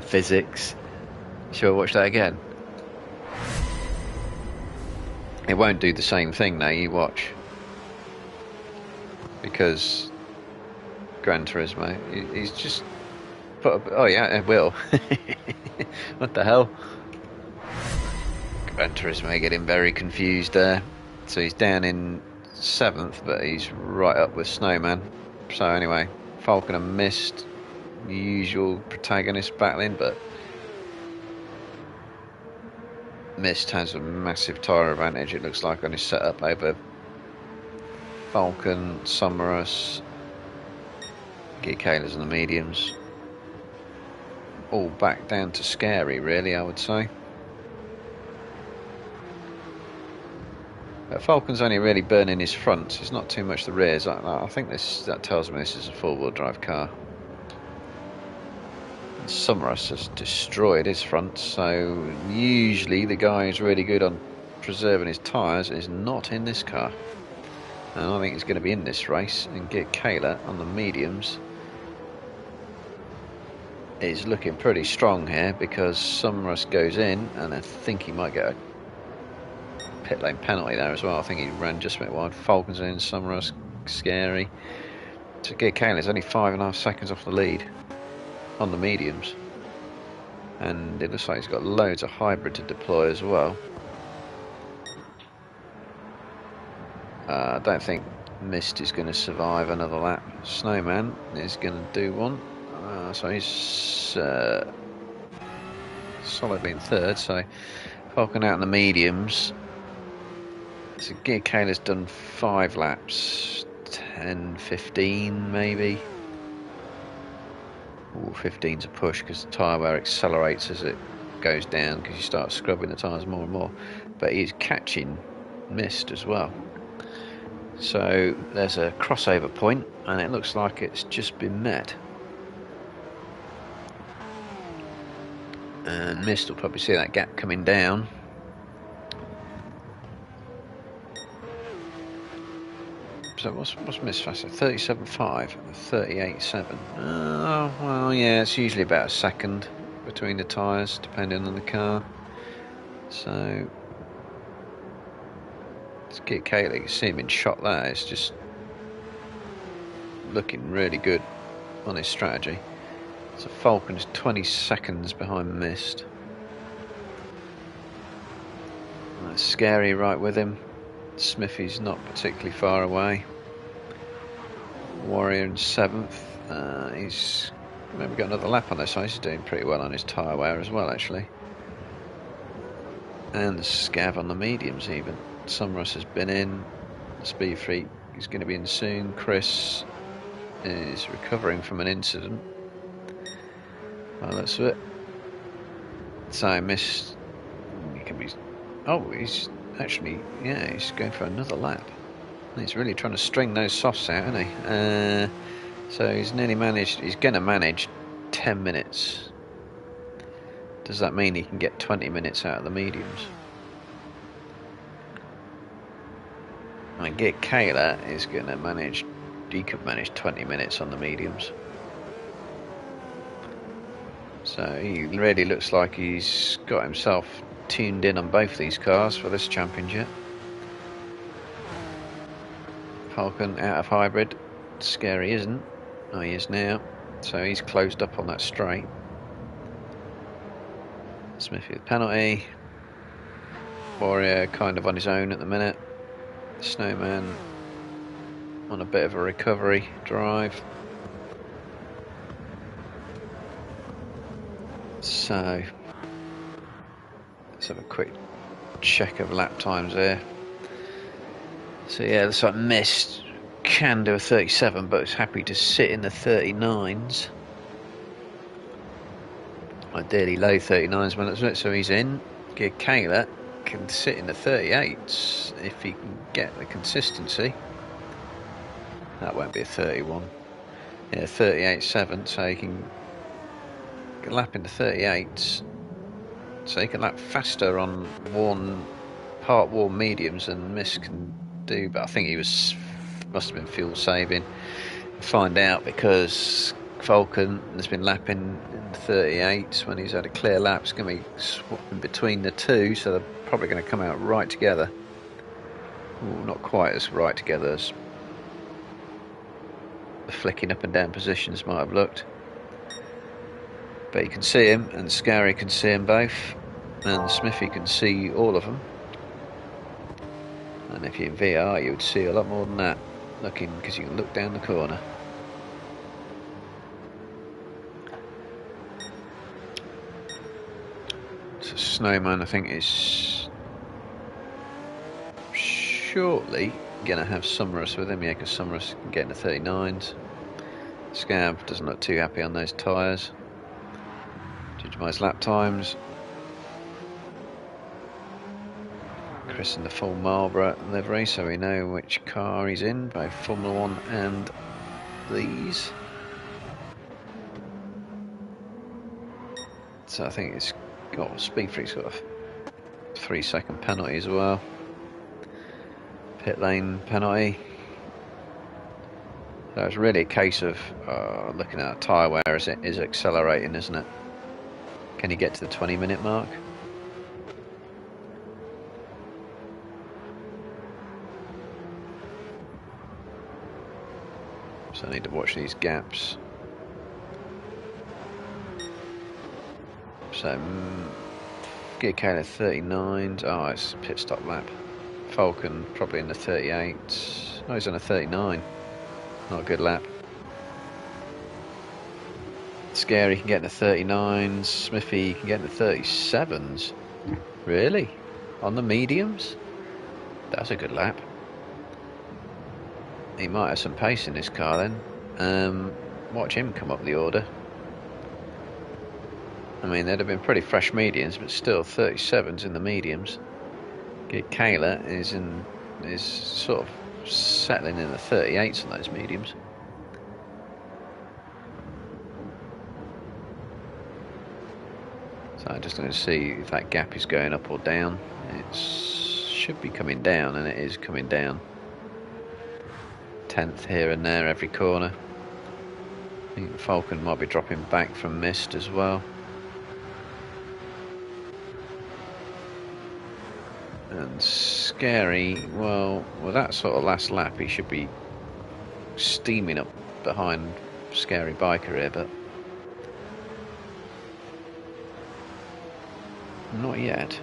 Physics. Shall we watch that again? It won't do the same thing now, you watch. Because Gran Turismo, he's just put up, oh yeah, it will. What the hell? Gran Turismo getting very confused there. So he's down in 7th, but he's right up with Snowman. So anyway, Falcon and Mist, the usual protagonist battling, but Mist has a massive tyre advantage, it looks like, on his setup over Falcon, Summerus, Kayla's and the mediums. All back down to Scary, really, I would say. But Falcon's only really burning his fronts, it's not too much the rears. I think that tells me this is a four-wheel drive car. Summerus has destroyed his fronts, so usually the guy who's really good on preserving his tyres is not in this car. And I think he's going to be in this race and get Kayla on the mediums. He's looking pretty strong here because Summerus goes in, and I think he might get a pit lane penalty there as well. I think he ran just a bit wide. Falcon's in, Summerus, Scary. To get Kayla's only 5.5 seconds off the lead on the mediums, and it looks like he's got loads of hybrid to deploy as well. I don't think Mist is going to survive another lap. Snowman is going to do one, so he's solidly in 3rd. So Falcon out in the mediums. So Gear Kayla's done 5 laps, 10, 15 maybe. Ooh, 15's a push because the tyre wear accelerates as it goes down because you start scrubbing the tyres more and more. But he's catching Mist as well. So there's a crossover point and it looks like it's just been met. And Mist will probably see that gap coming down. So what's Mist faster? 37.5, 38.7. Oh, well, yeah, it's usually about a second. between the tyres, depending on the car. So let's get Kayla. You can see him in shot there. It's just looking really good on his strategy. So Falcon's 20 seconds behind Mist. That's Scary right with him. Smithy's not particularly far away. Warrior in 7th. He's maybe got another lap on this side. He's doing pretty well on his tyre wear as well, actually. And Scav on the mediums even. Sumrus has been in. Speed Freak is going to be in soon. Chris is recovering from an incident. Well, that's it. So I missed. He can be. Oh, he's actually. Yeah, he's going for another lap. He's really trying to string those softs out, isn't he? So he's nearly managed. He's going to manage 10 minutes. Does that mean he can get 20 minutes out of the mediums? I mean, Git Kayla is going to manage. He could manage 20 minutes on the mediums. So he really looks like he's got himself tuned in on both these cars for this championship. Falcon out of hybrid. Scary isn't. Oh, he is now. So he's closed up on that straight. Smithy with penalty. Warrior kind of on his own at the minute. Snowman on a bit of a recovery drive. So let's have a quick check of lap times there. So yeah, looks like Mist can do a 37, but is happy to sit in the 39s. Ideally low 39s when it's it, so he's in. Gear Kayla can sit in the 38s if he can get the consistency. That won't be a 31. Yeah, 38.7, so he can lap in the 38s. So he can lap faster on part worn mediums than Mist can do, but I think he must have been fuel saving. Find out because Falcon has been lapping in the 38s when he's had a clear lap. It's going to be swapping between the two, so they're probably going to come out right together. Ooh, not quite as right together as the flicking up and down positions might have looked. But you can see him, and Scary can see them both, and Smithy can see all of them. And if you're in VR, you would see a lot more than that, looking, because you can look down the corner. So Snowman, I think, is shortly going to have Sumrus with him. Yeah, because Sumrus can get in the 39s. Scav doesn't look too happy on those tyres. Judge by his lap times. Chris in the full Marlborough livery, so we know which car he's in, both Formula 1 and these. So I think it's got Speed Freak's got a 3-second penalty as well. Pit lane penalty. So it's really a case of looking at a tyre wear as it is accelerating, isn't it? Can he get to the 20-minute mark? So I need to watch these gaps. So Gear Kayla 39s. Oh, it's a pit stop lap. Falcon probably in the 38s. Oh, he's on a 39. Not a good lap. Scary can get in the 39s. Smithy can get in the 37s. Really? On the mediums? That's a good lap. He might have some pace in this car then. Watch him come up the order. I mean, they'd have been pretty fresh mediums, but still 37s in the mediums. Kayla is sort of settling in the 38s on those mediums. So I'm just going to see if that gap is going up or down. It should be coming down, and it is coming down. 10th here and there every corner. I think Falcon might be dropping back from Mist as well. And Scary, well, with that sort of last lap, he should be steaming up behind Scary Biker here, but not yet.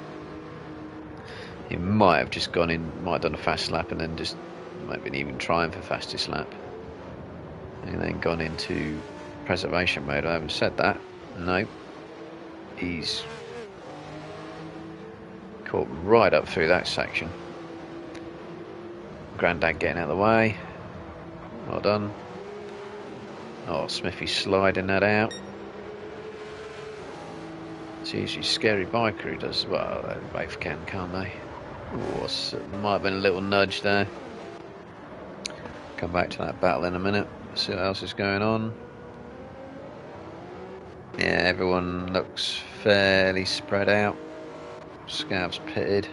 He might have just gone in, might have done a fast lap and then just might have been even trying for fastest lap. And then gone into preservation mode. I haven't said that. No. He's caught right up through that section. Grandad getting out of the way. Well done. Oh, Smithy sliding that out. It's usually Scary Biker who does, well, they both can, can't they? Oh, might have been a little nudge there. Come back to that battle in a minute, see what else is going on. Yeah, everyone looks fairly spread out. Scav's pitted,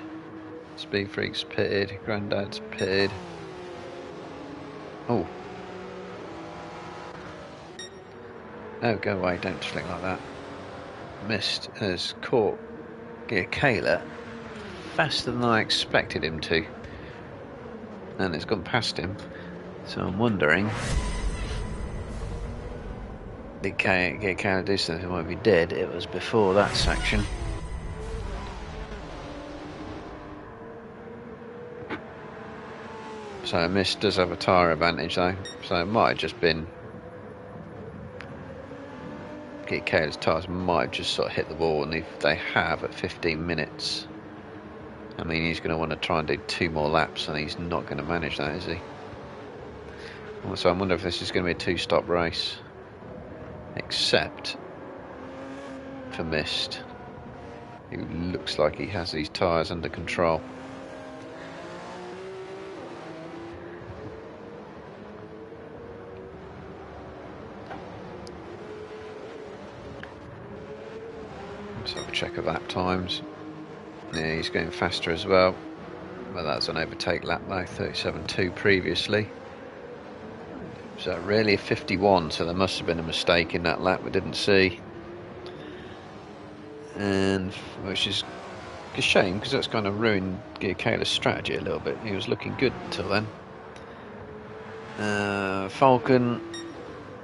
Speed Freak's pitted, Grandad's pitted. Oh. Oh, go away, don't flick like that. Mist has caught Gear Kayla faster than I expected him to. And it's gone past him. So I'm wondering, did Gear Kayla do something? Well, if he did, it was before that section. So Mist does have a tyre advantage though, so it might have just been Gear Kayla's tyres might have just sort of hit the wall, and if they have at 15 minutes, I mean, he's going to want to try and do 2 more laps, and he's not going to manage that, is he? Also, I wonder if this is going to be a 2-stop race, except for Mist, who looks like he has these tyres under control. Let's have a check of lap times. Yeah, he's going faster as well. Well, that's an overtake lap though, 37.2 previously. So really a 51, so there must have been a mistake in that lap we didn't see. And which is a shame, because that's kind of ruined Gear Kayla's strategy a little bit. He was looking good until then. Falcon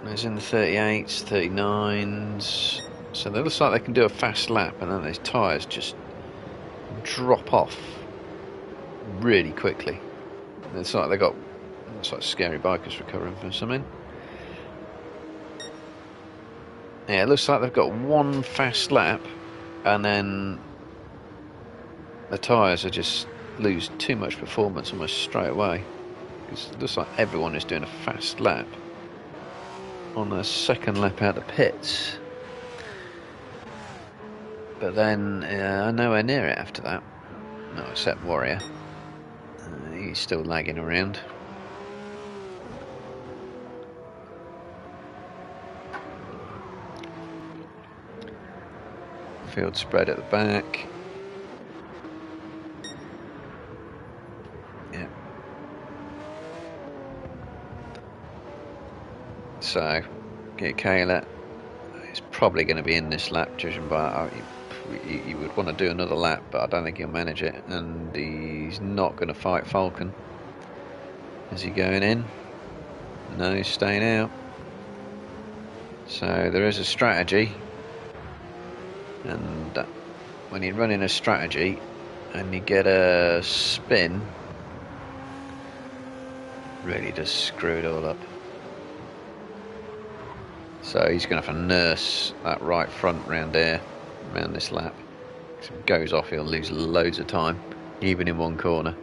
is in the 38s, 39s. So they looks like they can do a fast lap, and then those tyres just drop off really quickly. It's like they got, it's like Scary Bikers recovering from something. Yeah, it looks like they've got one fast lap, and then the tyres are just lose too much performance almost straight away. It looks like everyone is doing a fast lap on their second lap out of the pits. But then nowhere near it after that. No, except Warrior. He's still lagging around. Field spread at the back. Yeah. So, Gear Kayla is probably going to be in this lap, judging by he would want to do another lap, but I don't think he'll manage it, and he's not going to fight Falcon. Is he going in? No, he's staying out. So there is a strategy, and when you're running a strategy and you get a spin, really does screw it all up. So he's going to have to nurse that right front round there, around this lap. If it goes off, he'll lose loads of time, even in one corner.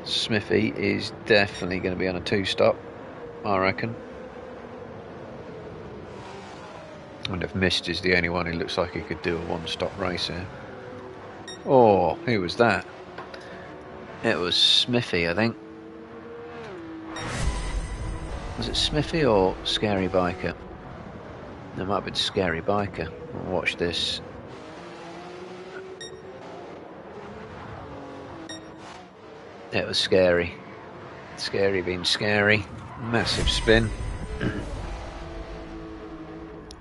Smithy is definitely going to be on a 2-stop, I reckon. And if Mist is the only one who looks like he could do a 1-stop race here. Oh, who was that? It was Smithy, I think. Was it Smithy or Scary Biker? It might have been Scary Biker. Watch this. It was Scary. Scary being scary. Massive spin.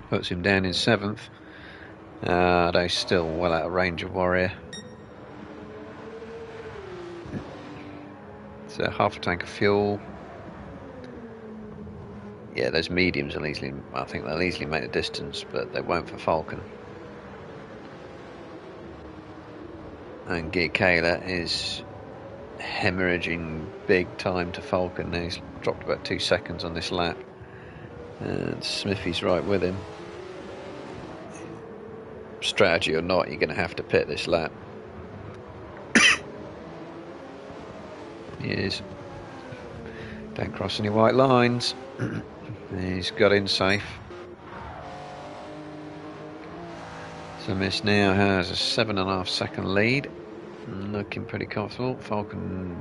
Puts him down in 7th. They're still well out of range of Warrior. So half a tank of fuel. Yeah, those mediums will easily, I think they'll easily make the distance, but they won't for Falcon. And Giacala is hemorrhaging big time to Falcon. Now he's dropped about 2 seconds on this lap. And Smithy's right with him. Strategy or not, you're going to have to pit this lap. He is. Don't cross any white lines. He's got in safe. So Miss now has a 7.5 second lead. Looking pretty comfortable. Falcon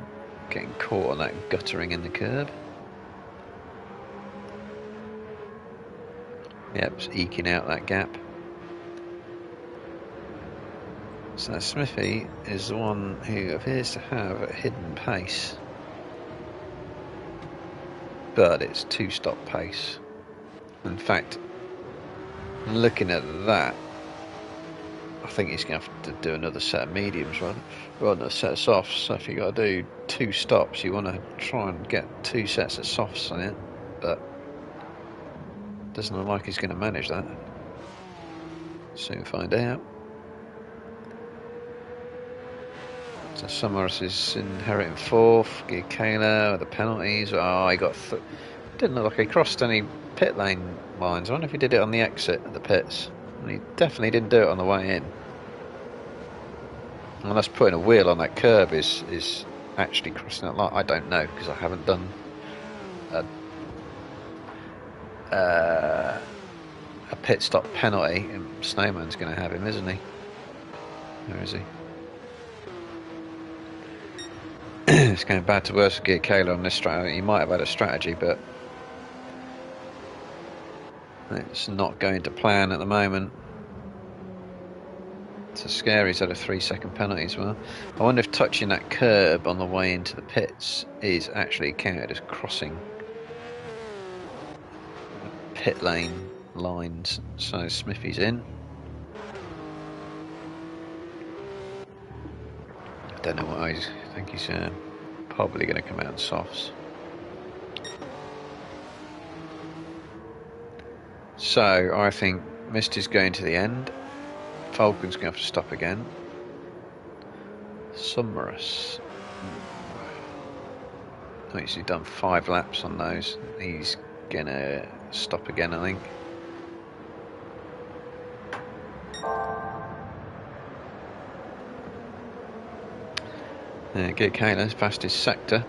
getting caught on that guttering in the curb. Yep, just eking out that gap. So Smithy is the one who appears to have a hidden pace. But it's 2-stop pace. In fact, looking at that, I think he's going to have to do another set of mediums rather than a set of softs. So if you've got to do 2 stops, you want to try and get 2 sets of softs on it. But doesn't look like he's going to manage that. Soon find out. So Summers is inheriting 4th. Giacala with the penalties. Oh, he got. Didn't look like he crossed any pit lane lines. I wonder if he did it on the exit at the pits. And he definitely didn't do it on the way in. Unless putting a wheel on that curb is actually crossing that line. I don't know because I haven't done a pit stop penalty. And Snowman's going to have him, isn't he? Where is he? It's going bad to worse for Giacala on this strategy. He might have had a strategy, but it's not going to plan at the moment. So Scary's had a 3-second penalty as well. I wonder if touching that curb on the way into the pits is actually counted as crossing pit lane lines. So Smithy's in. I don't know what I think he's probably going to come out in softs. So I think Misty's going to the end. Falcon's going to have to stop again. Summerus. He's done 5 laps on those. He's going to stop again, I think. Giacala's past his sector.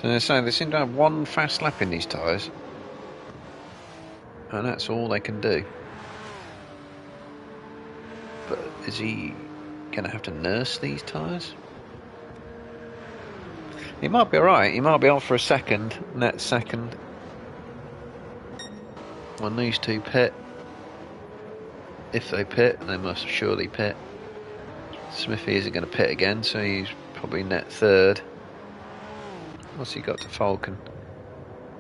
So they seem to have 1 fast lap in these tyres. And that's all they can do. But is he going to have to nurse these tyres? He might be alright. He might be on for a second, net second. When these 2 pit. If they pit, they must surely pit. Smithy isn't going to pit again, so he's probably net 3rd. What's he got to Falcon?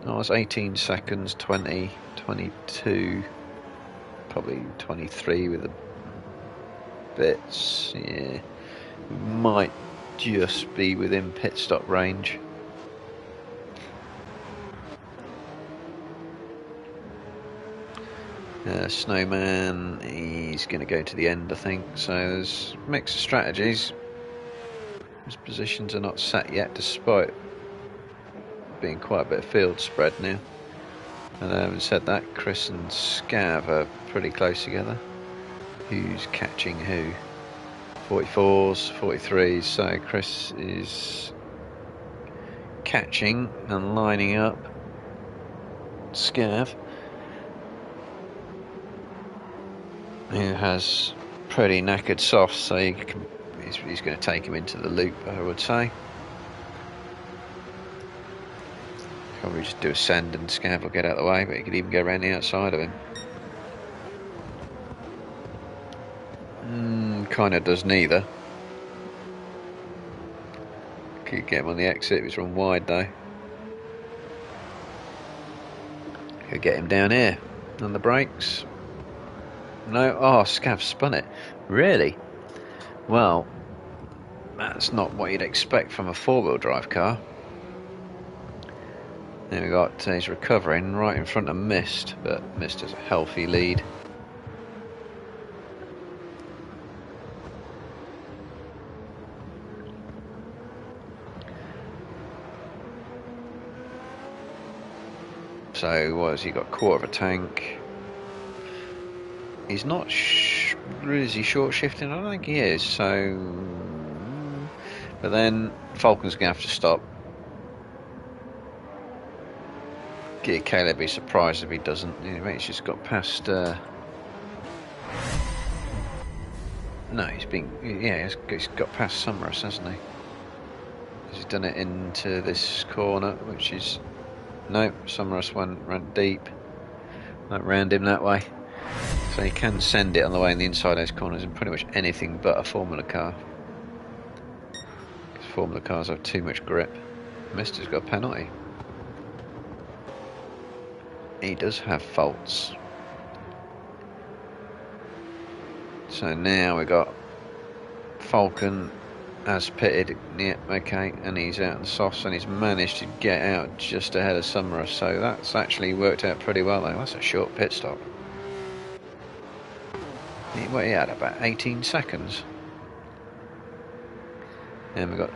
Oh, it's 18 seconds, 20, 22, probably 23 with the bits. Yeah, might just be within pit stop range. Snowman, he's going to go to the end, I think. So there's a mix of strategies. His positions are not set yet, despite being quite a bit of field spread now. And having said that, Chris and Scav are pretty close together. Who's catching who? 44s, 43s. So Chris is catching and lining up Scav, who has pretty knackered softs, so he's going to take him into the loop, I would say. Probably just do a send and Scav will get out of the way, but he could even go around the outside of him. Kind of does neither. Could get him on the exit if he's run wide though. Could get him down here on the brakes. No, oh, Scav spun it. Really? Well, that's not what you'd expect from a 4-wheel drive car. Then we got he's recovering right in front of Mist, but Mist has a healthy lead. So what has he got? Quarter of a tank. He's not. Is he short shifting? I don't think he is. So, but then Falcon's gonna have to stop. Caleb be surprised if he doesn't. He's just got past. No, he's been. Yeah, he's got past Summerus, hasn't he? He's done it into this corner, which is. No, Summerus went deep. That round him that way. So he can send it on the way in the inside those corners in pretty much anything but a Formula car. Because Formula cars have too much grip. Mister's got a penalty. He does have faults. So now we got Falcon as pitted. Yeah, okay, and he's out in the softs and he's managed to get out just ahead of Summerus. So that's actually worked out pretty well though. That's a short pit stop. Well, he had about 18 seconds. And we've got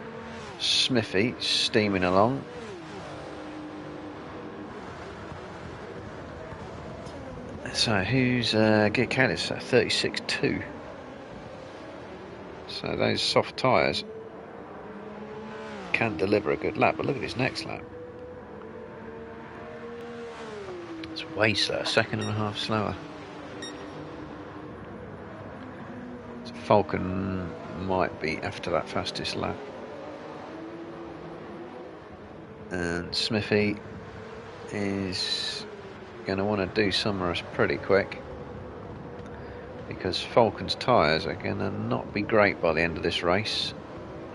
Smithy steaming along. So who's Git Callis at 36.2. So those soft tyres can deliver a good lap, but look at his next lap. It's way slow, a second and a half slower. So Falcon might be after that fastest lap. And Smithy is going to want to do Summerus pretty quick, because Falcon's tyres are going to not be great by the end of this race,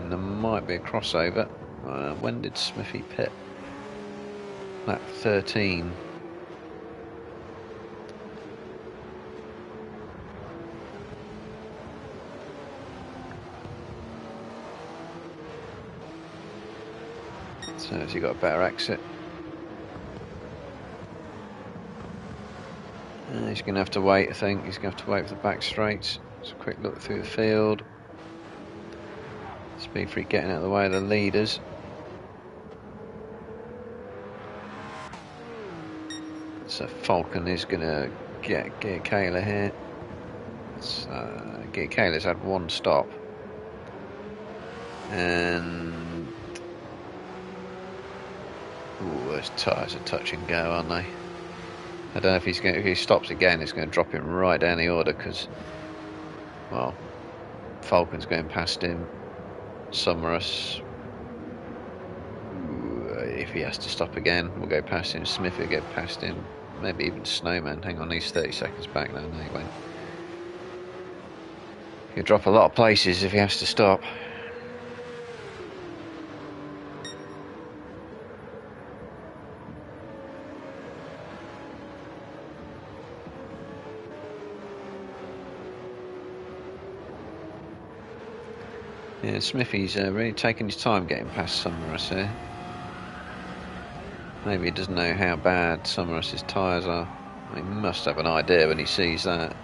and there might be a crossover. When did Smithy pit? Lap 13. So has he got a better exit? He's going to have to wait, I think. He's going to have to wait for the back straights. Just a quick look through the field. Speed Freak getting out of the way of the leaders. So Falcon is going to get Kayla here. Kayla's had one stop. And... ooh, those tyres are touch and go, aren't they? I don't know if if he stops again, it's going to drop him right down the order, because, well, Falcon's going past him. Summerus, if he has to stop again, we'll go past him. Smith will get past him. Maybe even Snowman. Hang on, he's 30 seconds back now. No, he won't. He'll drop a lot of places if he has to stop. Yeah, Smithy's really taking his time getting past Summerus here. Maybe he doesn't know how bad Summerus's tyres are. He must have an idea when he sees that.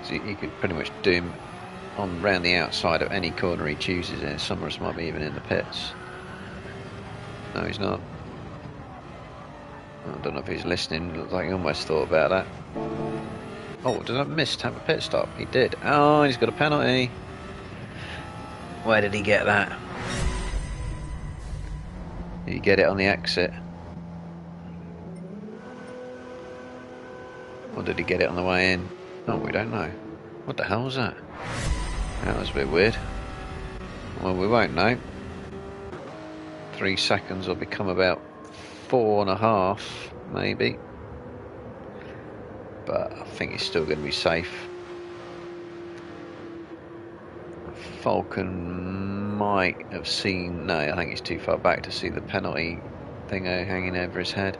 So he could pretty much do him on round the outside of any corner he chooses, and Summerus might be even in the pits. No, he's not. I don't know if he's listening. Looks like he almost thought about that. Oh, did that Mist have a pit stop? He did. Oh, he's got a penalty. Where did he get that? Did he get it on the exit? Or did he get it on the way in? Oh, we don't know. What the hell was that? That was a bit weird. Well, we won't know. 3 seconds will become about 4.5, maybe. But I think he's still going to be safe. Falcon might have seen... no, I think he's too far back to see the penalty thing hanging over his head.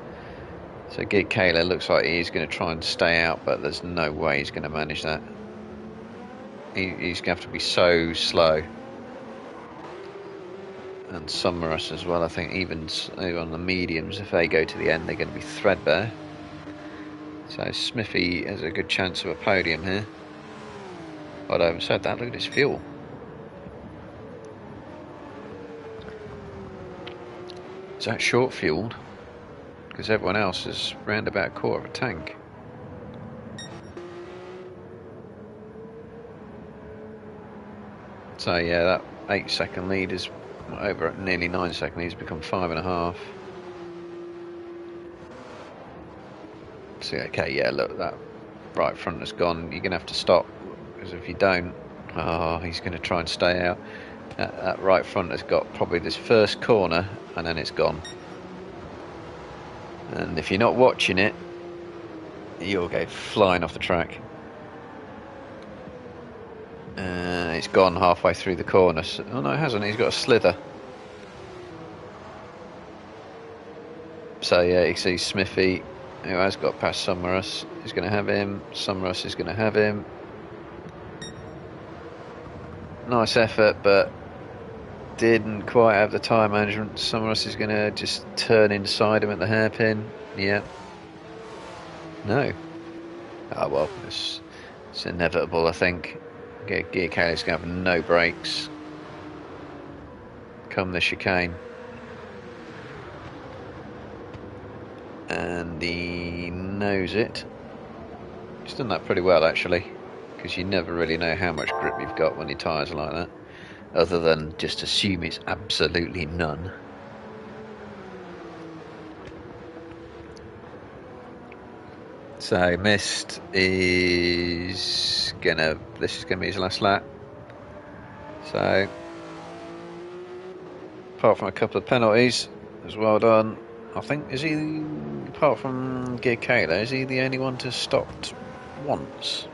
So Gid Kayla looks like he's going to try and stay out, but there's no way he's going to manage that. He's going to have to be so slow. and Summerus as well. I think even on the mediums, if they go to the end, they're going to be threadbare. So Smithy has a good chance of a podium here. But I haven't said that, look at his fuel. Is that short fueled? Because everyone else is round about a quarter of a tank. So yeah, that 8-second lead is over at nearly 9-second lead. It's become 5.5. So okay, yeah, look, that right front has gone. You're going to have to stop, because if you don't, he's going to try and stay out. That right front has got probably this first corner, and then it's gone. And if you're not watching it, you'll go flying off the track. It's gone halfway through the corner. Oh no, it hasn't. He's got a slither. So yeah, you see Smithy, who has got past Summerus, is going to have him. Summerus is going to have him. Nice effort, but didn't quite have the tyre management. Summerus is going to just turn inside him at the hairpin. Yeah. No. Oh well, it's inevitable, I think. Gear Kayle's going to have no brakes come the chicane. And he knows it. He's done that pretty well, actually, because you never really know how much grip you've got when your tyres are like that, other than just assume it's absolutely none. So Mist is this is gonna be his last lap. So apart from a couple of penalties, as well done. I think, is he, apart from Gear Kayle, is he the only one to stop once?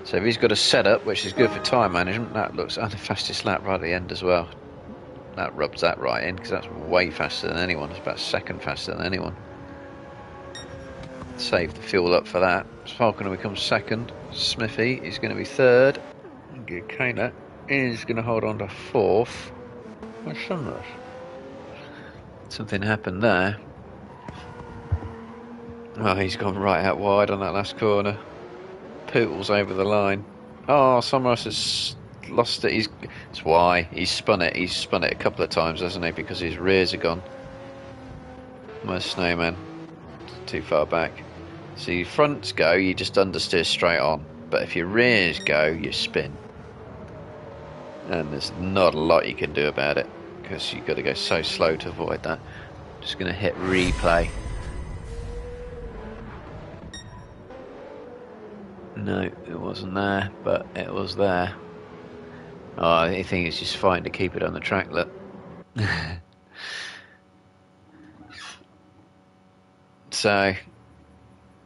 So if he's got a setup, which is good for tyre management, that looks like the fastest lap right at the end as well. That rubs that right in, because that's way faster than anyone. It's about a second faster than anyone. Save the fuel up for that. Falconer becomes second. Smithy is going to be third. Gear Kayle is going to hold on to fourth. Where's Sunrise? Something happened there. Oh, he's gone right out wide on that last corner. Pootle's over the line. Oh, Sunrise has lost it. That's why he's spun it. He's spun it a couple of times, hasn't he? Because his rears are gone. Where's Snowman? Too far back. So your fronts go, you just understeer straight on. But if your rears go, you spin. And there's not a lot you can do about it, because you've got to go so slow to avoid that. Just going to hit replay. No, it wasn't there, but it was there. Oh, I think it's just fine to keep it on the track, look. So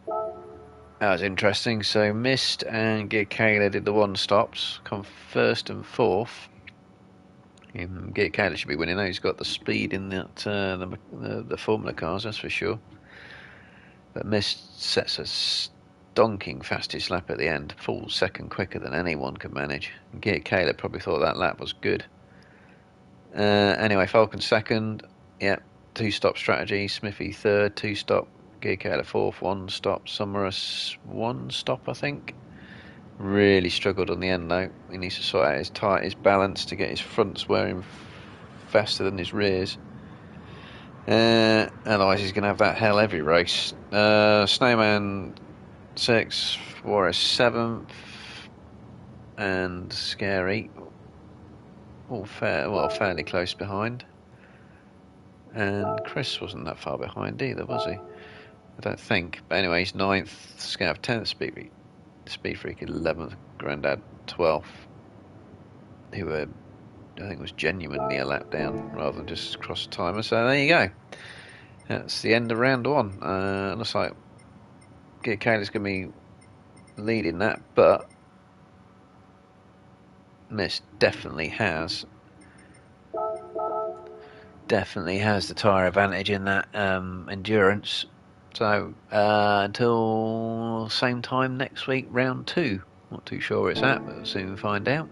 that was interesting. So Mist and Gear Kayle did the one stops, come first and fourth. Gear Kayle should be winning though. He's got the speed in that the Formula cars, that's for sure. But Mist sets a stonking fastest lap at the end, full second quicker than anyone could manage. And Gear Kayle probably thought that lap was good. Anyway, Falcon second. Yep, 2-stop strategy. Smithy third, 2-stop. Gear Kayle fourth, 1-stop. Summerus 1-stop, I think. Really struggled on the end though. He needs to sort out his balance to get his fronts wearing faster than his rears. Otherwise he's going to have that hell every race. Snowman 6th, Warris 7th, and Scary all fairly close behind. And Chris wasn't that far behind either, was he? I don't think. But anyway, he's 9th, Scav 10th, Speed Freak 11th, Grandad 12th, who were, I think, was genuinely a lap down rather than just cross timer. So there you go. That's the end of round one. Looks like Gear Kayle's going to be leading that, but Mist definitely has the tyre advantage in that endurance. So until same time next week, round 2. Not too sure where it's at, but we'll soon find out.